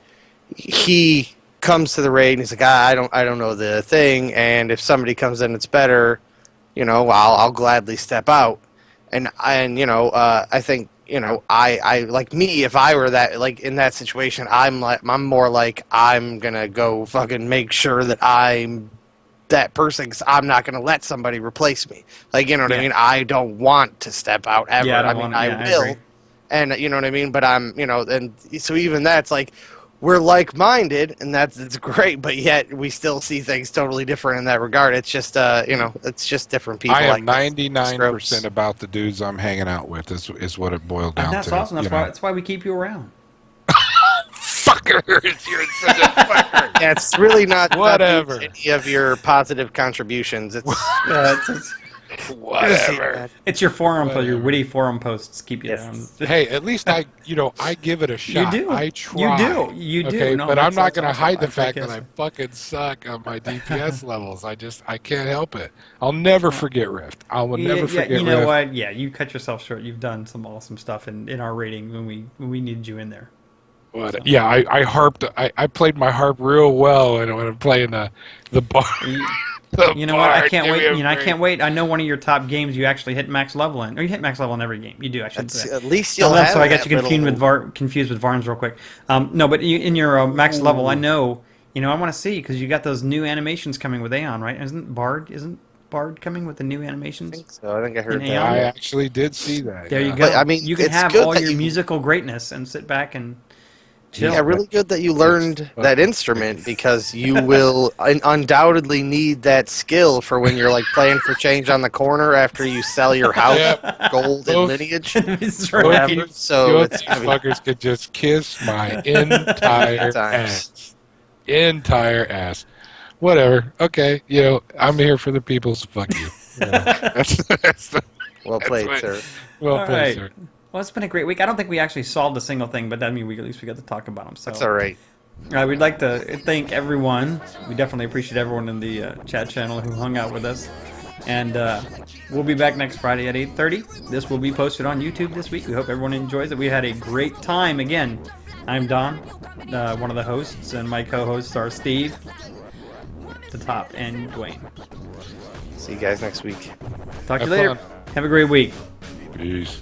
he comes to the raid and he's like, I don't know the thing, and if somebody comes in it's better, I'll gladly step out. And I think, I like me, if I were that, like, in that situation, I'm more like, I'm gonna go fucking make sure that I'm that person, because I'm not gonna let somebody replace me. Like, you know what I mean? I don't want to step out ever. Yeah, I will. And you know what I mean? But and so even that's like, we're like-minded, and it's great, but yet we still see things totally different in that regard. It's just, it's just different people. I am 99% about the dudes I'm hanging out with is what it boiled down to. And that's awesome. That's why we keep you around. Fuckers, you're such a fucker. Yeah, it's really not whatever. Any of your positive contributions. It's whatever. It's your your witty forum posts keep you down. Hey, at least I give it a shot. You do. I try. You do. Okay, no, but I'm not going to hide the I fact that I fucking suck on my DPS levels. I can't help it. I'll never forget Rift. I will never forget Rift. You know what? Yeah, you cut yourself short. You've done some awesome stuff in our rating when we needed you in there. What? So. Yeah, I harped. I played my harp real well when I'm playing the bar. You know what? I can't wait. I can't wait. I know one of your top games you actually hit max level in, or you hit max level in every game. You do. I should say. At least you'll have. So I got you confused with Varns real quick. No, but in your max level, I know. I want to see, because you got those new animations coming with Aeon, right? Isn't Bard coming with the new animations? I think so. I think I heard that. I actually did see that. There you go. But, I mean, you can have all your musical greatness and sit back and chill. Yeah, really good that you learned that instrument, because you will undoubtedly need that skill for when you're like playing for change on the corner after you sell your house, gold and lineage. Right. So these fuckers could just kiss my entire ass. Entire ass. Whatever. Okay. I'm here for the people, so fuck you. Well played, sir. Well played, sir. Well, it's been a great week. I don't think we actually solved a single thing, but that means at least we got to talk about them. So that's all right. We'd like to thank everyone. We definitely appreciate everyone in the chat channel who hung out with us. And we'll be back next Friday at 8:30. This will be posted on YouTube this week. We hope everyone enjoys it. We had a great time. Again, I'm Don, one of the hosts, and my co-hosts are Steve, the top, and Dwayne. See you guys next week. Talk to you later. Have a great week. Peace.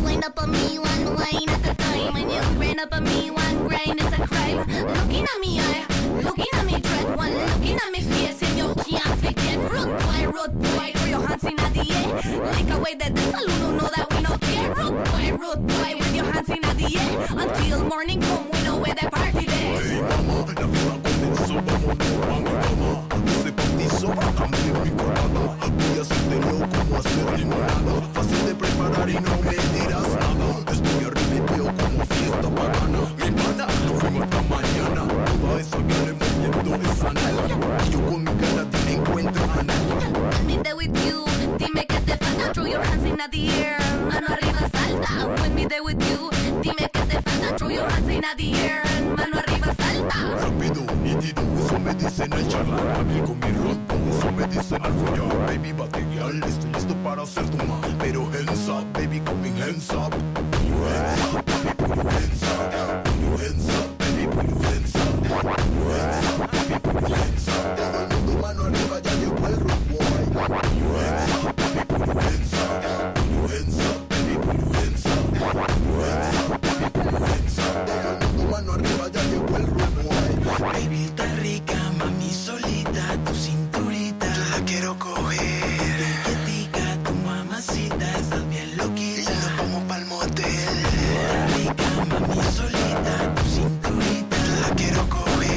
Wind up on me one wine at a time. When you grind up on me one grind is a crime. Looking at me eye, looking at me dread, one looking at me face, and you can't forget. Rude boy, throw your hands in the air. Like a way that the saloon know that we don't care. Rude boy, with your hands in the air. Until morning come, we know where the party there. Hey mama, la fiesta comenzó, vámonos pa' mi cama. Ese bautizo va a cambiar mi corbata. Voy a hacerte loco como hacer limonada. Fácil de preparar y no me dirás nada. Estoy arrepentido como fiesta pagana. Mi pana, nos fuimos hasta mañana. Toda esa cara moviendo esa nalga. Y yo con mi cara te encuentro anal. When me there with you, dime que te falta. Throw your hands in the air, mano arriba salta. When me there with you, dime que te falta. Throw your hands in the air, mano arriba salta. Rápido, nítido, eso me dicen al charlar. Hábil con mi ronco, eso me dicen al follar. Baby, bateguear, estoy listo para ser tu ma. Pero hands up, baby, coming hands up. Put your hands up, baby, put your hands up. Put your hands up, baby, put your hands up. Put your hands up, baby, put your hands up. Todo el mundo mano arriba, ya llegó el rude boy. Put your hands up, baby, put your hands up. Put your hands up, baby, put your hands up. Put your hands up, baby, put your hands up. Todo el mundo mano arriba, ya llegó el rude boy. Baby, está rica, mami, solita, tu cinturita. Yo la quiero coger. Tica, tu mamacita, estás bien loquita. Y nos vamos pa'l motel. Está rica, mami, solita, tu cinturita. Yo la quiero coger.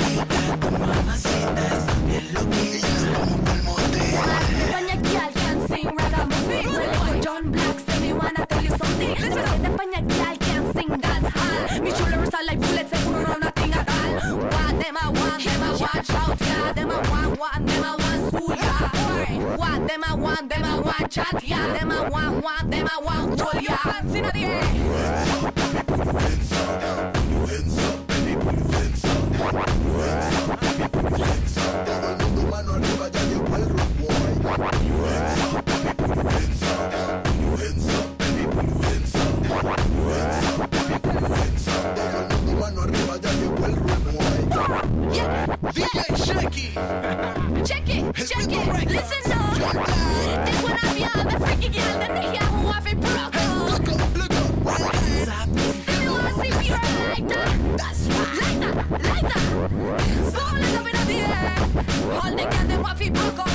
Tica, tu mamacita, estás bien loquita. Y nos vamos pa'l motel. España girl can sing ragamuffin. Like John Black say me wanna tell you something. She said España girl can sing dance hall. Me shoulders are like bullets, seguro no nothing at all. What them I want, shout ya. Them I want, them I want, school ya. What them I want, chat ya. Them I want, them I want, roll ya. Hands in the air. Put your hands up, put your hands up, baby, put your hands up. Put your hands up, baby, put your hands up. Todo el mundo mano arriba, ya llegó el rude boy. Put your hands up, baby, put your hands up. Put your hands up, baby, put your hands up. Put your hands up, baby, put your hands up. Todo el mundo mano arriba, ya llegó el rude boy. Yeah, DJ Shaky. check it, listen up. This one I be all the freaky girl, them the here who have it broke up. Look up, If you wanna see me like that, that's right. Like that. So let's up in the air. All the girls them want it broke up.